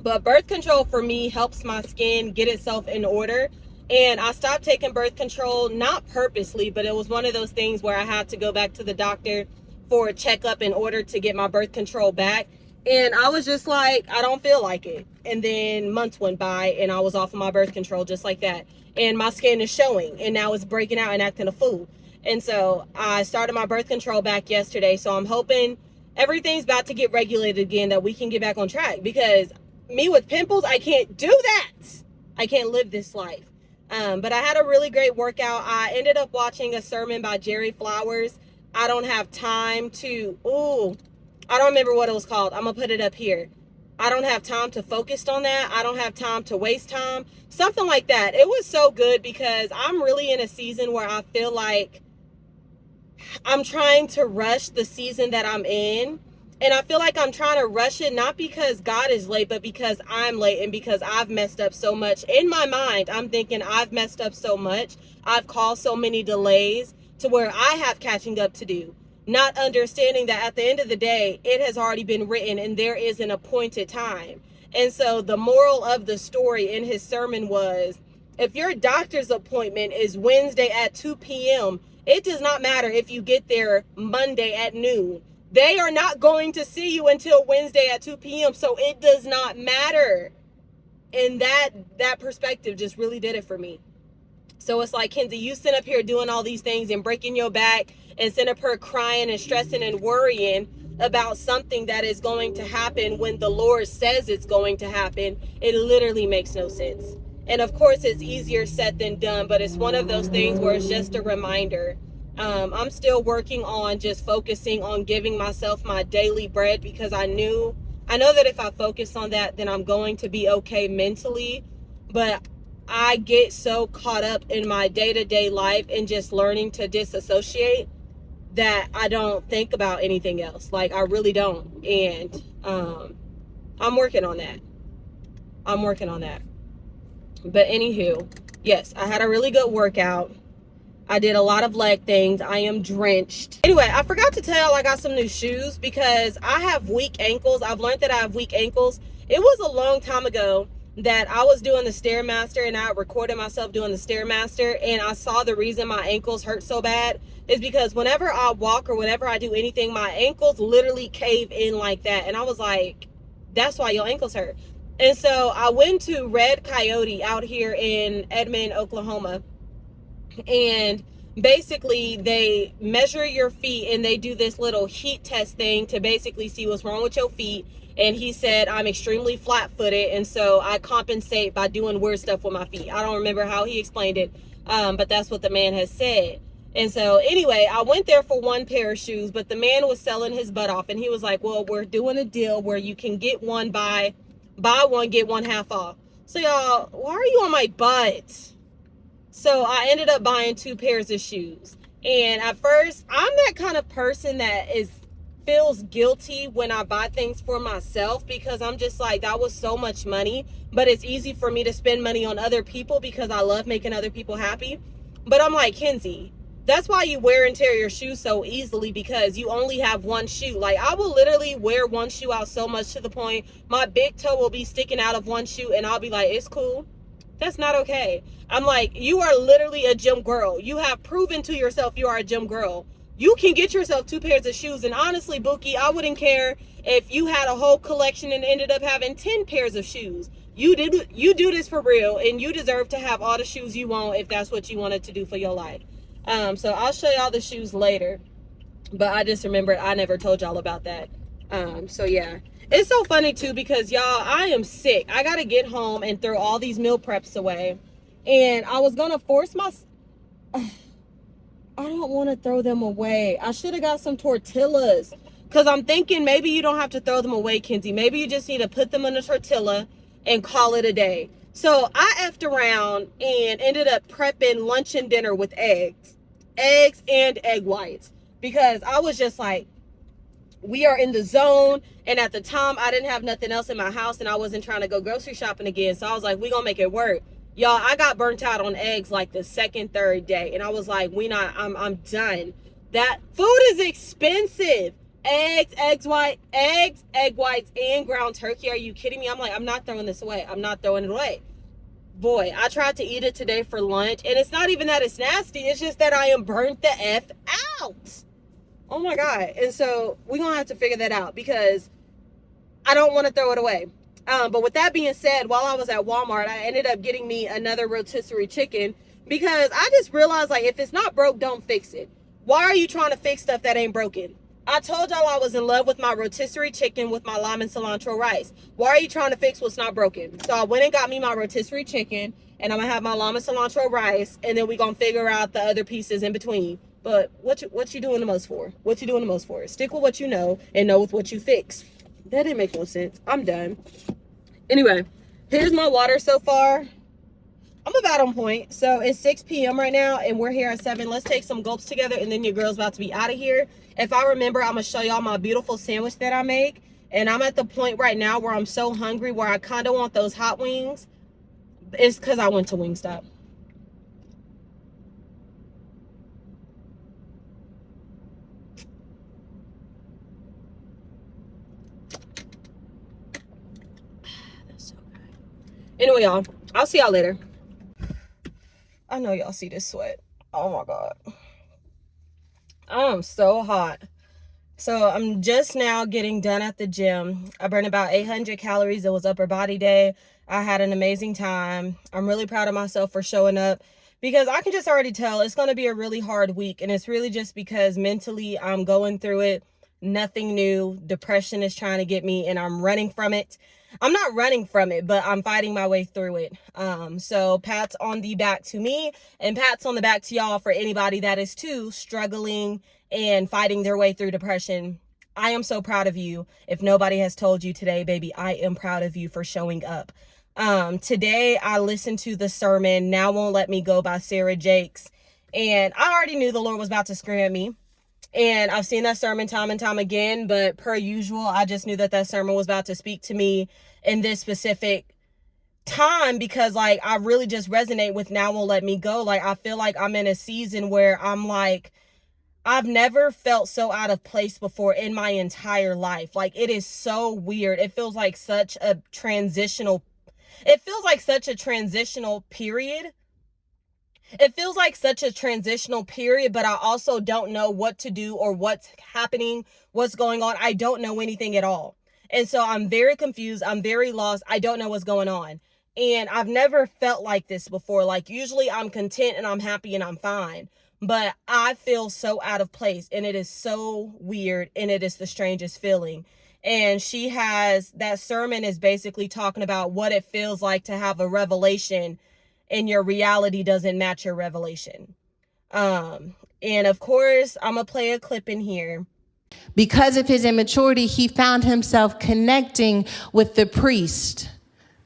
but birth control for me helps my skin get itself in order. And I stopped taking birth control, not purposely, but it was one of those things where I had to go back to the doctor for a checkup in order to get my birth control back. And I was just like, I don't feel like it. And then months went by and I was off of my birth control just like that. And my skin is showing and now it's breaking out and acting a fool. And so I started my birth control back yesterday. So I'm hoping everything's about to get regulated again, that we can get back on track, because me with pimples, I can't do that. I can't live this life. But I had a really great workout. I ended up watching a sermon by Jerry Flowers. I don't have time to, I don't remember what it was called. I'm going to put it up here. I don't have time to focus on that. I don't have time to waste time. Something like that. It was so good because I'm really in a season where I feel like I'm trying to rush the season that I'm in. And I feel like I'm trying to rush it, not because God is late, but because I'm late and because I've messed up so much. In my mind, I'm thinking I've messed up so much. I've caused so many delays to where I have catching up to do. Not understanding that at the end of the day, it has already been written and there is an appointed time. And so the moral of the story in his sermon was, if your doctor's appointment is Wednesday at 2 p.m., it does not matter if you get there Monday at noon. They are not going to see you until Wednesday at 2 p.m. So it does not matter. And that perspective just really did it for me. So it's like, Kenzie, you sit up here doing all these things and breaking your back and sit up here crying and stressing and worrying about something that is going to happen when the Lord says it's going to happen. It literally makes no sense. And of course, it's easier said than done, but it's one of those things where it's just a reminder. I'm still working on just focusing on giving myself my daily bread, because I know that if I focus on that, then I'm going to be okay mentally. But I get so caught up in my day-to-day life and just learning to disassociate that I don't think about anything else. Like, I really don't. And I'm working on that. But anywho, yes, I had a really good workout. I did a lot of leg things. I am drenched. Anyway, I forgot to tell y'all I got some new shoes because I have weak ankles. I've learned that I have weak ankles. It was a long time ago that I was doing the Stairmaster and I recorded myself doing the Stairmaster, and I saw the reason my ankles hurt so bad is because whenever I walk or whenever I do anything, my ankles literally cave in like that. And I was like, that's why your ankles hurt. And so I went to Red Coyote out here in Edmond, Oklahoma. And basically they measure your feet and they do this little heat test thing to basically see what's wrong with your feet. And he said I'm extremely flat-footed, and so I compensate by doing weird stuff with my feet. I don't remember how he explained it, but that's what the man has said. And so anyway, I went there for one pair of shoes, but the man was selling his butt off, and he was like, well, we're doing a deal where you can get one buy one, get one half off. So y'all, why are you on my butt? So I ended up buying 2 pairs of shoes. And at first, I'm that kind of person that feels guilty when I buy things for myself, because I'm just like, that was so much money. But it's easy for me to spend money on other people because I love making other people happy. But I'm like, Kenzie, that's why you wear and tear your shoes so easily, because you only have one shoe. Like, I will literally wear one shoe out so much to the point my big toe will be sticking out of one shoe and I'll be like, it's cool. That's not okay. I'm like, you are literally a gym girl. You have proven to yourself you are a gym girl. You can get yourself 2 pairs of shoes. And honestly, Bookie, I wouldn't care if you had a whole collection and ended up having 10 pairs of shoes. You do this for real, and you deserve to have all the shoes you want if that's what you wanted to do for your life. So I'll show y'all the shoes later, but I just remembered I never told y'all about that. So yeah, it's so funny too, because y'all, I am sick. I gotta get home and throw all these meal preps away, and I was gonna force I don't want to throw them away. I should have got some tortillas, because I'm thinking maybe you don't have to throw them away, Kenzie. Maybe you just need to put them in a tortilla and call it a day. So I effed around and ended up prepping lunch and dinner with eggs and egg whites, because I was just like, we are in the zone. And at the time I didn't have nothing else in my house and I wasn't trying to go grocery shopping again. So I was like, we gonna make it work. Y'all, I got burnt out on eggs like the 2nd, 3rd day. And I was like, I'm done. That food is expensive. Eggs, egg whites, and ground turkey. Are you kidding me? I'm like, I'm not throwing this away. I'm not throwing it away. Boy, I tried to eat it today for lunch, and it's not even that it's nasty. It's just that I am burnt the F out Oh my God. And so we're going to have to figure that out because I don't want to throw it away. But with that being said, while I was at Walmart, I ended up getting me another rotisserie chicken because I just realized, like, if it's not broke, don't fix it. Why are you trying to fix stuff that ain't broken? I told y'all I was in love with my rotisserie chicken with my lime and cilantro rice. Why are you trying to fix what's not broken? So I went and got me my rotisserie chicken, and I'm gonna have my lime and cilantro rice, and then we gonna figure out the other pieces in between. But what you doing the most for? What you doing the most for? Stick with what you know and know with what you fix. That didn't make no sense. I'm done. Anyway, here's my water so far. I'm about on point. So it's 6 p.m. right now, and we're here at 7. Let's take some gulps together, and then your girl's about to be out of here. If I remember, I'm going to show y'all my beautiful sandwich that I make. And I'm at the point right now where I'm so hungry, where I kind of want those hot wings. It's because I went to Wingstop. That's so good. Anyway, y'all, I'll see y'all later. I know y'all see this sweat. Oh my God. I'm so hot. So I'm just now getting done at the gym. I burned about 800 calories. It was upper body day. I had an amazing time. I'm really proud of myself for showing up because I can just already tell it's going to be a really hard week. And it's really just because mentally I'm going through it. Nothing new. Depression is trying to get me and I'm running from it. I'm not running from it, but I'm fighting my way through it. So pats on the back to me and pats on the back to y'all for anybody that is too struggling and fighting their way through depression. I am so proud of you. If nobody has told you today, baby, I am proud of you for showing up. Today I listened to the sermon, Now Won't Let Me Go by Sarah Jakes. And I already knew the Lord was about to scream at me. And I've seen that sermon time and time again, but per usual, I just knew that sermon was about to speak to me in this specific time because, like, I really just resonate with Now Won't Let Me Go. Like, I feel like I'm in a season where I'm like, I've never felt so out of place before in my entire life. Like, it is so weird. It feels like such a transitional period. It feels like such a transitional period, but I also don't know what to do or what's happening, what's going on. I don't know anything at all. And so I'm very confused. I'm very lost. I don't know what's going on. And I've never felt like this before. Like, usually I'm content and I'm happy and I'm fine. But I feel so out of place and it is so weird and it is the strangest feeling. And that sermon is basically talking about what it feels like to have a revelation and your reality doesn't match your revelation. And of course, I'm going to play a clip in here. Because of his immaturity, he found himself connecting with the priest.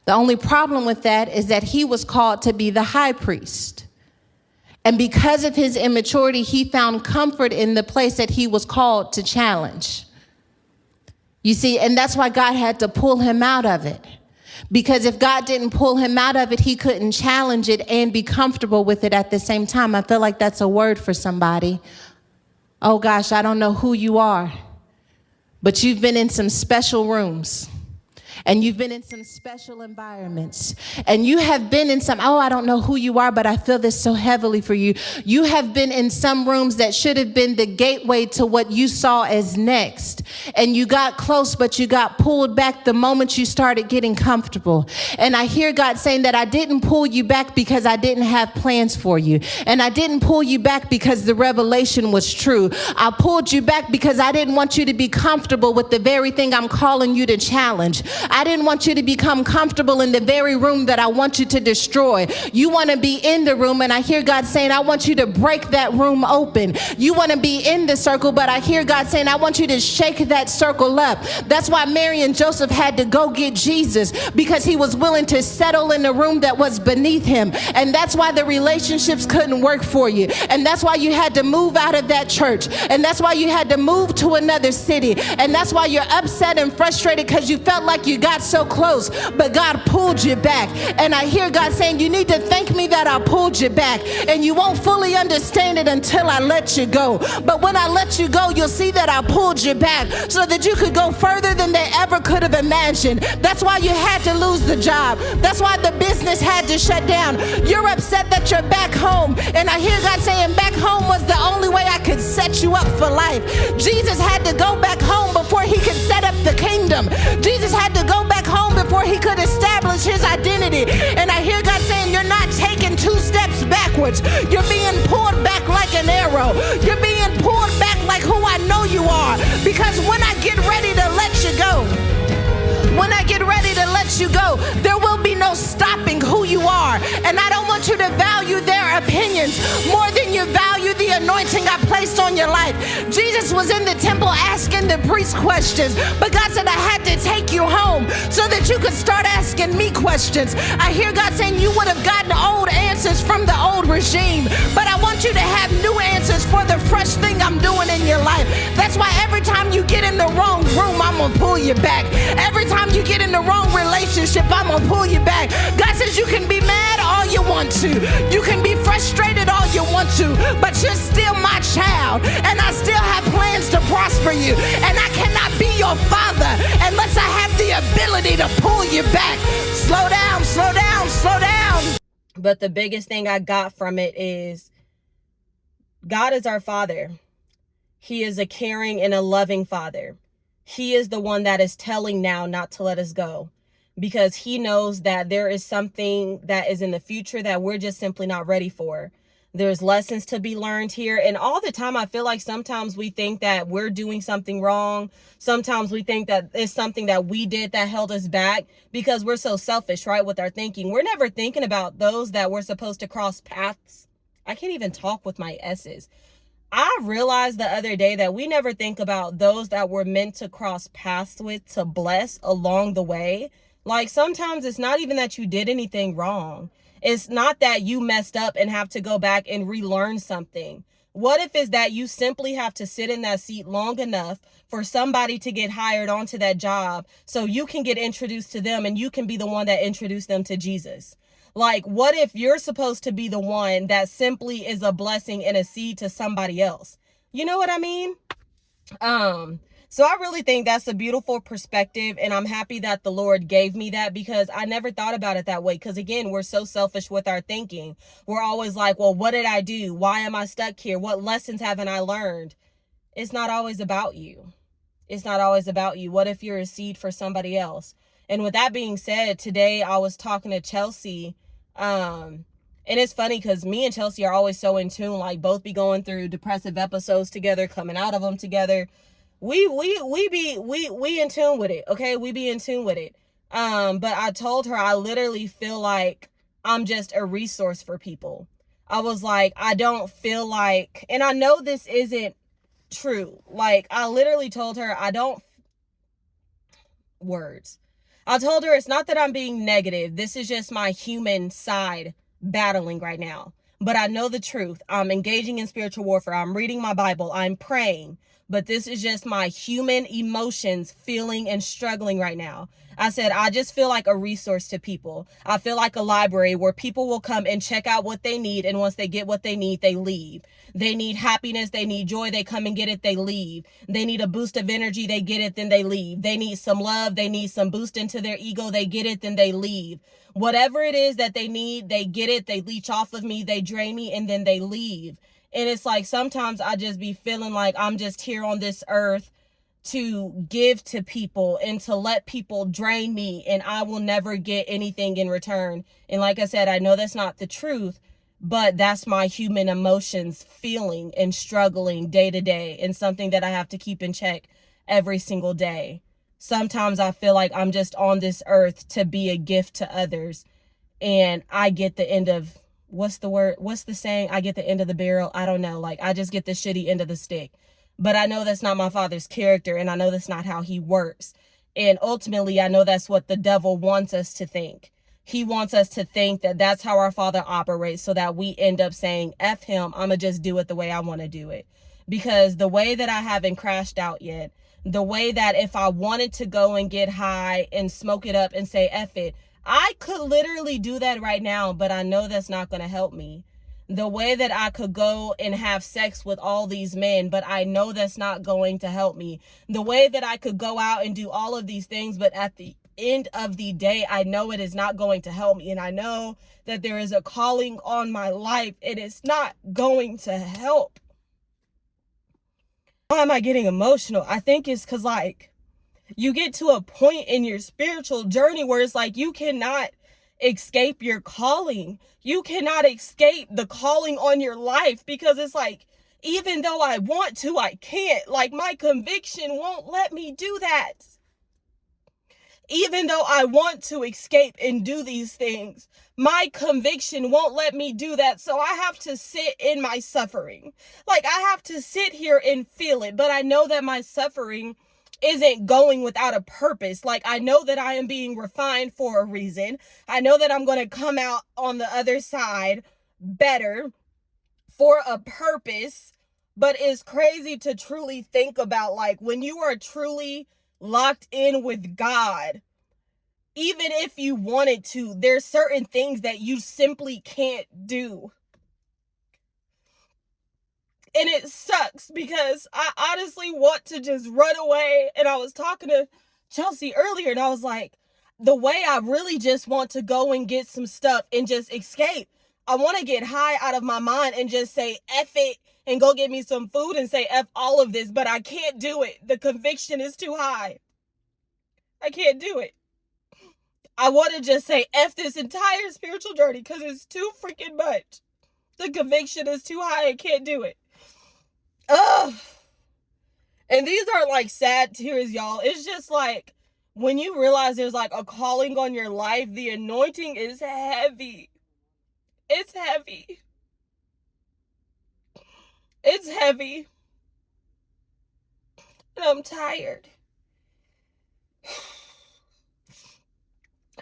The only problem with that is that he was called to be the high priest. And because of his immaturity, he found comfort in the place that he was called to challenge. You see, and that's why God had to pull him out of it. Because if God didn't pull him out of it, he couldn't challenge it and be comfortable with it at the same time. I feel like that's a word for somebody. Oh gosh, I don't know who you are, but you've been in some special rooms. And you've been in some special environments. And you have been in I don't know who you are, but I feel this so heavily for you. You have been in some rooms that should have been the gateway to what you saw as next. And you got close, but you got pulled back the moment you started getting comfortable. And I hear God saying that I didn't pull you back because I didn't have plans for you. And I didn't pull you back because the revelation was true. I pulled you back because I didn't want you to be comfortable with the very thing I'm calling you to challenge. I didn't want you to become comfortable in the very room that I want you to destroy. You want to be in the room, and I hear God saying, I want you to break that room open. You want to be in the circle, but I hear God saying, I want you to shake that circle up. That's why Mary and Joseph had to go get Jesus, because he was willing to settle in the room that was beneath him. And that's why the relationships couldn't work for you. And that's why you had to move out of that church. And that's why you had to move to another city. And that's why you're upset and frustrated because you felt like you got so close, but God pulled you back. And I hear God saying, you need to thank me that I pulled you back. And you won't fully understand it until I let you go. But when I let you go, you'll see that I pulled you back so that you could go further than they ever could have imagined. That's why you had to lose the job. That's why the business had to shut down. You're upset that you're back home. And I hear God saying, back home was the only way I could set you up for life. Jesus had to go back home before he could set up the kingdom. Jesus had to go back home before he could establish his identity. And I hear God saying, you're not taking 2 steps backwards. You're being pulled back like an arrow. You're being pulled back like who I know you are. Because when I get ready to let you go, when I get ready to let you go, there will be no stopping who you are. And I don't want you to value their opinions more than you value the anointing I placed on your life. Jesus was in the temple asking the priest questions, but God said, I had to take you home so that you could start asking me questions. I hear God saying you would have gotten old answers from the old regime, but I want you to have new answers for the fresh thing I'm doing in your life. That's why every time you get in the wrong room, I'm gonna pull you back. Every time you get in the wrong relationship, I'm gonna pull you back. God says you can be mad all you want to. You can be frustrated all you want to, but you're still my child, and I still have plans to prosper you. And I cannot be your father unless I have the ability to pull you back. Slow down, slow down, slow down. But the biggest thing I got from it is God is our Father. He is a caring and a loving Father. He is the one that is telling now not to let us go, because he knows that there is something that is in the future that we're just simply not ready for. There's lessons to be learned here. And all the time, I feel like sometimes we think that we're doing something wrong. Sometimes we think that it's something that we did that held us back because we're so selfish, right, with our thinking. We're never thinking about those that we're supposed to cross paths. I can't even talk with my S's. I realized the other day that we never think about those that we're meant to cross paths with, to bless along the way. Like, sometimes it's not even that you did anything wrong. It's not that you messed up and have to go back and relearn something. What if it's that you simply have to sit in that seat long enough for somebody to get hired onto that job so you can get introduced to them and you can be the one that introduced them to Jesus? Like, what if you're supposed to be the one that simply is a blessing and a seed to somebody else? You know what I mean? So I really think that's a beautiful perspective, and I'm happy that the Lord gave me that, because I never thought about it that way. Because again, we're so selfish with our thinking. We're always like, well, what did I do? Why am I stuck here? What lessons haven't I learned? It's not always about you. It's not always about you. What if you're a seed for somebody else? And with that being said, today I was talking to Chelsea. And it's funny because me and Chelsea are always so in tune, like both be going through depressive episodes together, coming out of them together. We in tune with it. Okay. We be in tune with it. But I told her, I literally feel like I'm just a resource for people. I was like, I don't feel like, and I know this isn't true. Like, I literally told her, I told her it's not that I'm being negative. This is just my human side battling right now. But I know the truth. I'm engaging in spiritual warfare. I'm reading my Bible. I'm praying. But this is just my human emotions feeling and struggling right now. I said, I just feel like a resource to people. I feel like a library where people will come and check out what they need. And once they get what they need, they leave. They need happiness. They need joy. They come and get it. They leave. They need a boost of energy. They get it. Then they leave. They need some love. They need some boost into their ego. They get it. Then they leave. Whatever it is that they need, they get it. They leech off of me. They drain me. And then they leave. And it's like, sometimes I just be feeling like I'm just here on this earth to give to people and to let people drain me, and I will never get anything in return. And like I said, I know that's not the truth, but that's my human emotions feeling and struggling day to day, and something that I have to keep in check every single day. Sometimes I feel like I'm just on this earth to be a gift to others, and I get the end of, what's the saying? I get the end of the barrel. I don't know. Like, I just get the shitty end of the stick. But I know that's not my Father's character, and I know that's not how he works. And ultimately, I know that's what the devil wants us to think. He wants us to think that that's how our Father operates, so that we end up saying, F him, I'm going to just do it the way I want to do it. Because the way that I haven't crashed out yet, the way that if I wanted to go and get high and smoke it up and say F it, I could literally do that right now, but I know that's not going to help me. The way that I could go and have sex with all these men, but I know that's not going to help me. The way that I could go out and do all of these things, but at the end of the day, I know it is not going to help me. And I know that there is a calling on my life. It is not going to help. Why am I getting emotional? I think it's because, like, you get to a point in your spiritual journey where it's like you cannot escape your calling. You cannot escape the calling on your life, because it's like, even though I want to, I can't. Like, my conviction won't let me do that. Even though I want to escape and do these things, my conviction won't let me do that. So I have to sit in my suffering. Like, I have to sit here and feel it. But I know that my suffering isn't going without a purpose. Like, I know that I am being refined for a reason. I know that I'm going to come out on the other side better for a purpose. But it's crazy to truly think about, like, when you are truly locked in with God, even if you wanted to, there's certain things that you simply can't do. And it sucks, because I honestly want to just run away. And I was talking to Chelsea earlier, and I was like, the way I really just want to go and get some stuff and just escape. I want to get high out of my mind and just say F it and go get me some food and say F all of this, but I can't do it. The conviction is too high. I can't do it. I want to just say F this entire spiritual journey, because it's too freaking much. The conviction is too high. I can't do it. Ugh. And these are like sad tears, y'all. It's just like, when you realize there's like a calling on your life, the anointing is heavy. It's heavy. It's heavy. And I'm tired.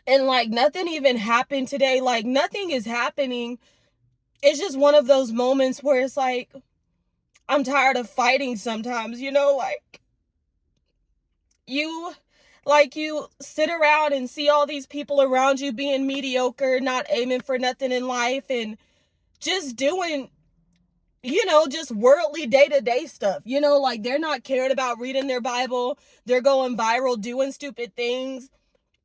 And like, nothing even happened today. Like, nothing is happening. It's just one of those moments where it's like, I'm tired of fighting sometimes, you know, like you sit around and see all these people around you being mediocre, not aiming for nothing in life, and just doing, you know, just worldly day-to-day stuff, you know, like they're not caring about reading their Bible. They're going viral, doing stupid things,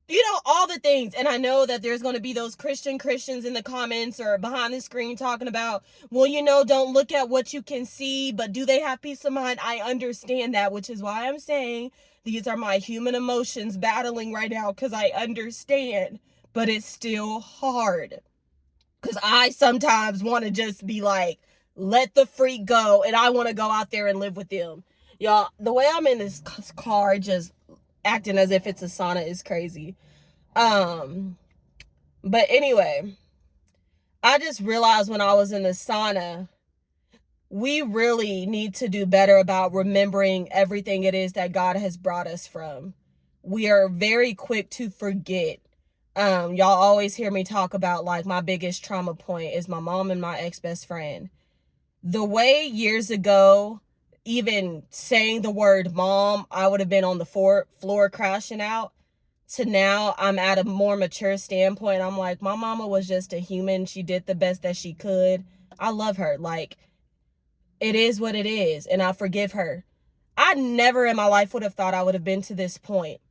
you know, all the things. And I know that there's going to be those Christians in the comments or behind the screen talking about, well, you know, don't look at what you can see, but do they have peace of mind? I understand that, which is why I'm saying these are my human emotions battling right now, because I understand, but it's still hard, because I sometimes want to just be like, let the freak go, and I want to go out there and live with them. Y'all, the way I'm in this car just acting as if it's a sauna is crazy. But anyway, I just realized when I was in the sauna, we really need to do better about remembering everything it is that God has brought us from. We are very quick to forget. Y'all always hear me talk about, like, my biggest trauma point is my mom and my ex-best friend. The way years ago, even saying the word mom, I would have been on the floor crashing out, to now I'm at a more mature standpoint. I'm like, my mama was just a human. She did the best that she could. I love her. Like, it is what it is, and I forgive her. I never in my life would have thought I would have been to this point.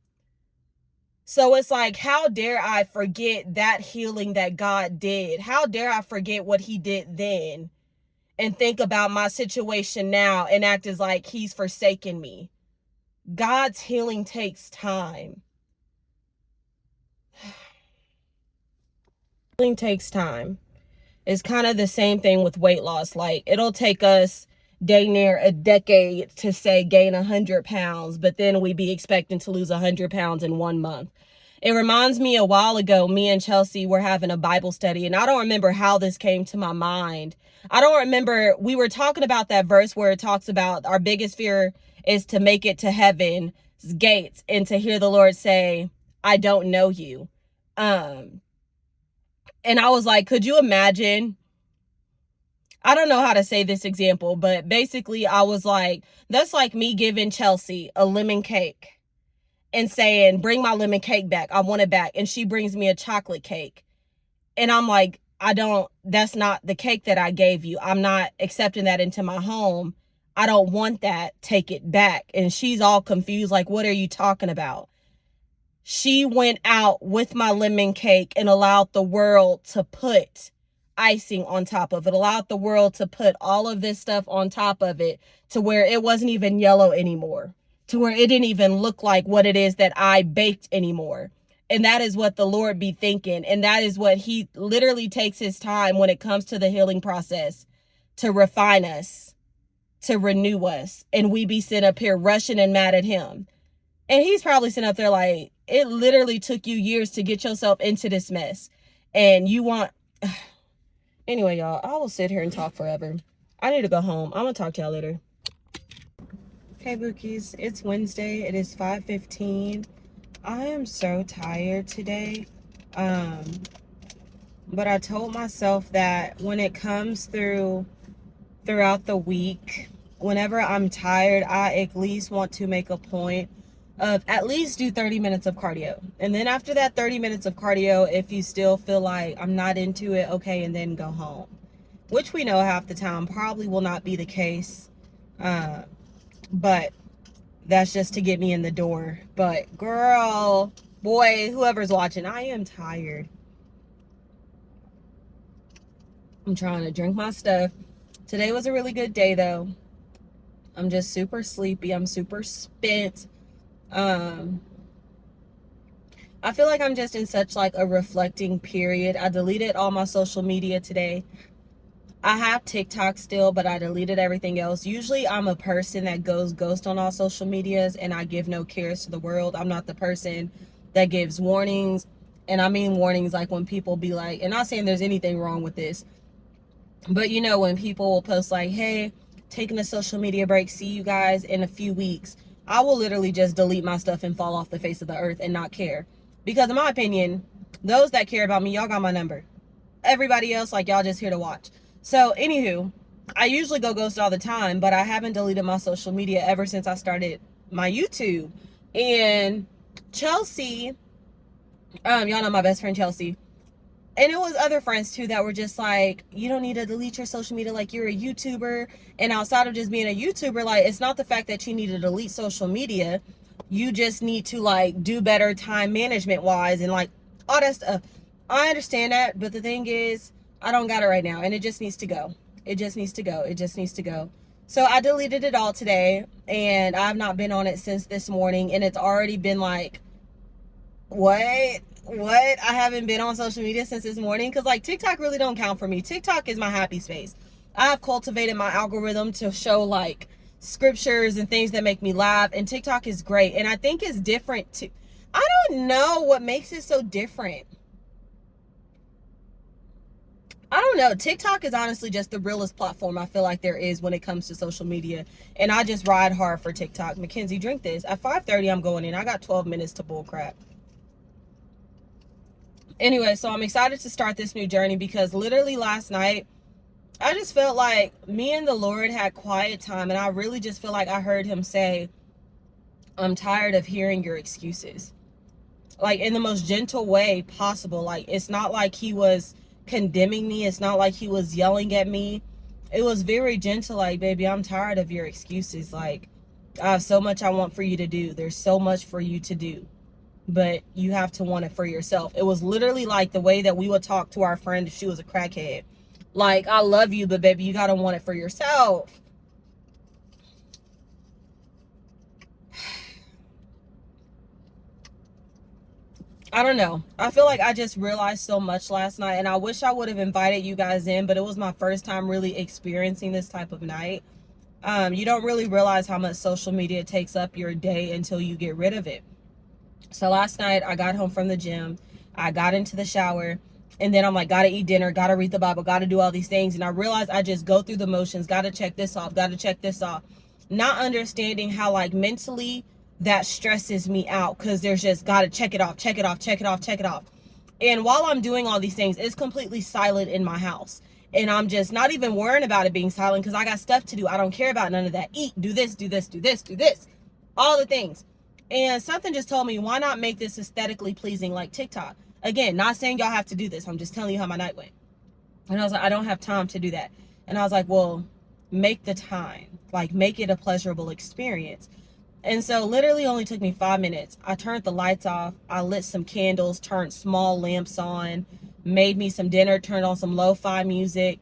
So it's like, how dare I forget that healing that God did? How dare I forget what he did then and think about my situation now and act as like he's forsaken me? God's healing takes time. Healing takes time. It's kind of the same thing with weight loss. Like, it'll take us dang near a decade to say gain 100 pounds, but then we be expecting to lose 100 pounds in 1 month. It reminds me, a while ago, me and Chelsea were having a Bible study, and I don't remember how this came to my mind. I don't remember, we were talking about that verse where it talks about our biggest fear is to make it to heaven's gates and to hear the Lord say, I don't know you. And I was like, could you imagine? I don't know how to say this example, but basically I was like, that's like me giving Chelsea a lemon cake and saying, bring my lemon cake back. I want it back. And she brings me a chocolate cake. And I'm like, that's not the cake that I gave you. I'm not accepting that into my home. I don't want that. Take it back. And she's all confused. Like, what are you talking about? She went out with my lemon cake and allowed the world to put icing on top of it, allowed the world to put all of this stuff on top of it to where it wasn't even yellow anymore, to where it didn't even look like what it is that I baked anymore. And that is what the Lord be thinking. And that is what he literally takes his time when it comes to the healing process to refine us, to renew us. And we be sitting up here rushing and mad at him. And he's probably sitting up there like, it literally took you years to get yourself into this mess. And you want... Anyway, y'all, I will sit here and talk forever. I need to go home. I'm going to talk to y'all later. Okay, Bookies, it's Wednesday. It is 5:15. I am so tired today. But I told myself that when it comes throughout the week, whenever I'm tired, I at least want to make a point of at least do 30 minutes of cardio. And then after that 30 minutes of cardio, if you still feel like I'm not into it, okay, and then go home. Which we know half the time probably will not be the case. But that's just to get me in the door. But girl, boy, whoever's watching, I am tired. I'm trying to drink my stuff. Today was a really good day though. I'm just super sleepy. I'm super spent. I feel like I'm just in such like a reflecting period. I deleted all my social media today. I have TikTok still, but I deleted everything else. Usually I'm a person that goes ghost on all social medias and I give no cares to the world. I'm not the person that gives warnings. And I mean warnings like when people be like, and not saying there's anything wrong with this, but you know, when people will post like, hey, taking a social media break, see you guys in a few weeks. I will literally just delete my stuff and fall off the face of the earth and not care. Because in my opinion, those that care about me, y'all got my number. Everybody else, like, y'all just here to watch. So, anywho, I usually go ghost all the time, but I haven't deleted my social media ever since I started my YouTube. And Chelsea, y'all know my best friend Chelsea. And it was other friends too that were just like, you don't need to delete your social media, like you're a YouTuber. And outside of just being a YouTuber, like it's not the fact that you need to delete social media. You just need to like do better time management wise and like all that stuff. I understand that, but the thing is, I don't got it right now and it just needs to go. It just needs to go. It just needs to go. So I deleted it all today and I've not been on it since this morning, and it's already been like, what? I haven't been on social media since this morning, because like TikTok really don't count for me. TikTok is my happy space. I have cultivated my algorithm to show like scriptures and things that make me laugh, and TikTok is great, and I think it's different too. I don't know what makes it so different. I don't know. TikTok is honestly just the realest platform I feel like there is when it comes to social media, and I just ride hard for TikTok. Mackenzie, drink this. At 5:30 I'm going in. I got 12 minutes to bull crap. Anyway, so I'm excited to start this new journey because literally last night, I just felt like me and the Lord had quiet time, and I really just feel like I heard him say, I'm tired of hearing your excuses. Like in the most gentle way possible. Like it's not like he was condemning me. It's not like he was yelling at me. It was very gentle, like, baby, I'm tired of your excuses. Like, I have so much I want for you to do. There's so much for you to do, but you have to want it for yourself. It was literally like the way that we would talk to our friend if she was a crackhead. Like, I love you, but baby, you got to want it for yourself. I don't know. I feel like I just realized so much last night, and I wish I would have invited you guys in, but it was my first time really experiencing this type of night. You don't really realize how much social media takes up your day until you get rid of it. So last night I got home from the gym, I got into the shower, and then I'm like, gotta eat dinner, gotta read the Bible, gotta do all these things. And I realized I just go through the motions, gotta check this off, gotta check this off. Not understanding how like mentally that stresses me out, because there's just gotta check it off, check it off, check it off, check it off. And while I'm doing all these things, it's completely silent in my house. And I'm just not even worrying about it being silent because I got stuff to do. I don't care about none of that. Eat, do this, do this, do this, do this. All the things. And something just told me, why not make this aesthetically pleasing like TikTok? Again, not saying y'all have to do this. I'm just telling you how my night went. And I was like, I don't have time to do that. And I was like, well, make the time. Like, make it a pleasurable experience. And so literally only took me 5 minutes. I turned the lights off. I lit some candles, turned small lamps on, made me some dinner, turned on some lo-fi music.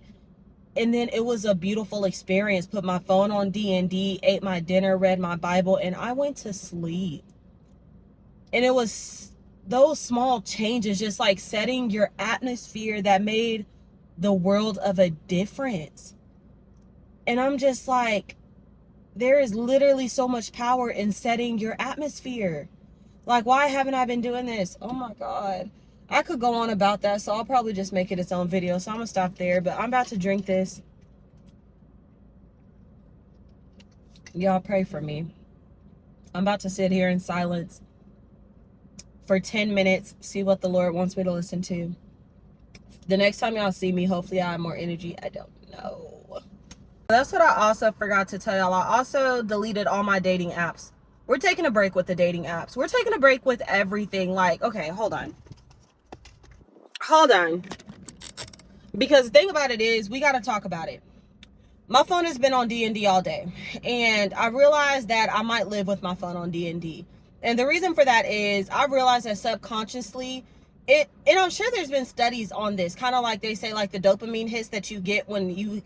And then it was a beautiful experience. Put my phone on D&D, ate my dinner, read my Bible, and I went to sleep. And it was those small changes, just like setting your atmosphere, that made the world of a difference. And I'm just like, there is literally so much power in setting your atmosphere. Like, why haven't I been doing this? Oh my God. I could go on about that, so I'll probably just make it its own video. So I'm gonna stop there, but I'm about to drink this. Y'all pray for me. I'm about to sit here in silence for 10 minutes, see what the Lord wants me to listen to. The next time y'all see me, hopefully I have more energy. I don't know. That's what I also forgot to tell y'all. I also deleted all my dating apps. We're taking a break with the dating apps. We're taking a break with everything. Like, okay, hold on. Because the thing about it is, we got to talk about it. My phone has been on D&D all day, and I realized that I might live with my phone on D&D. And the reason for that is I realized that subconsciously, and I'm sure there's been studies on this, kind of like they say, like the dopamine hits that you get when you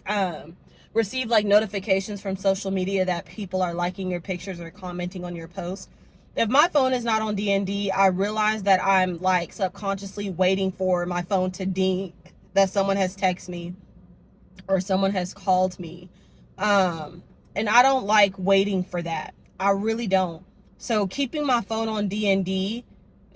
receive like notifications from social media that people are liking your pictures or commenting on your posts. If my phone is not on D&D, I realize that I'm like subconsciously waiting for my phone to ding, that someone has texted me or someone has called me. And I don't like waiting for that. I really don't. So keeping my phone on D&D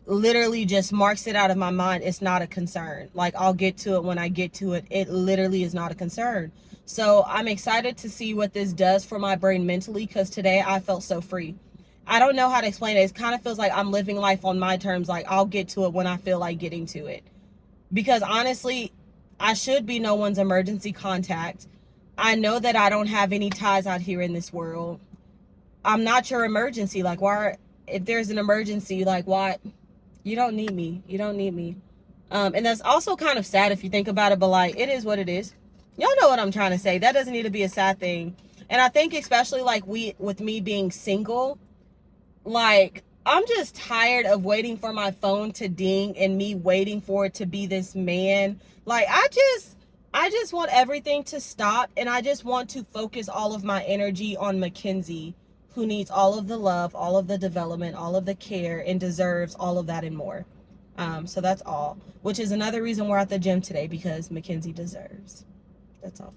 literally just marks it out of my mind. It's not a concern. Like, I'll get to it when I get to it. It literally is not a concern. So I'm excited to see what this does for my brain mentally, because today I felt so free. I don't know how to explain it. It kind of feels like I'm living life on my terms. Like, I'll get to it when I feel like getting to it. Because honestly, I should be no one's emergency contact. I know that I don't have any ties out here in this world. I'm not your emergency. Like, why, if there's an emergency, like, why? You don't need me. You don't need me. And that's also kind of sad if you think about it, but like, it is what it is. Y'all know what I'm trying to say. That doesn't need to be a sad thing. And I think especially like with me being single, like, I'm just tired of waiting for my phone to ding and me waiting for it to be this man. Like, I just want everything to stop, and I just want to focus all of my energy on Mackenzie, who needs all of the love, all of the development, all of the care, and deserves all of that and more. So that's all, which is another reason we're at the gym today, because Mackenzie deserves. That's all.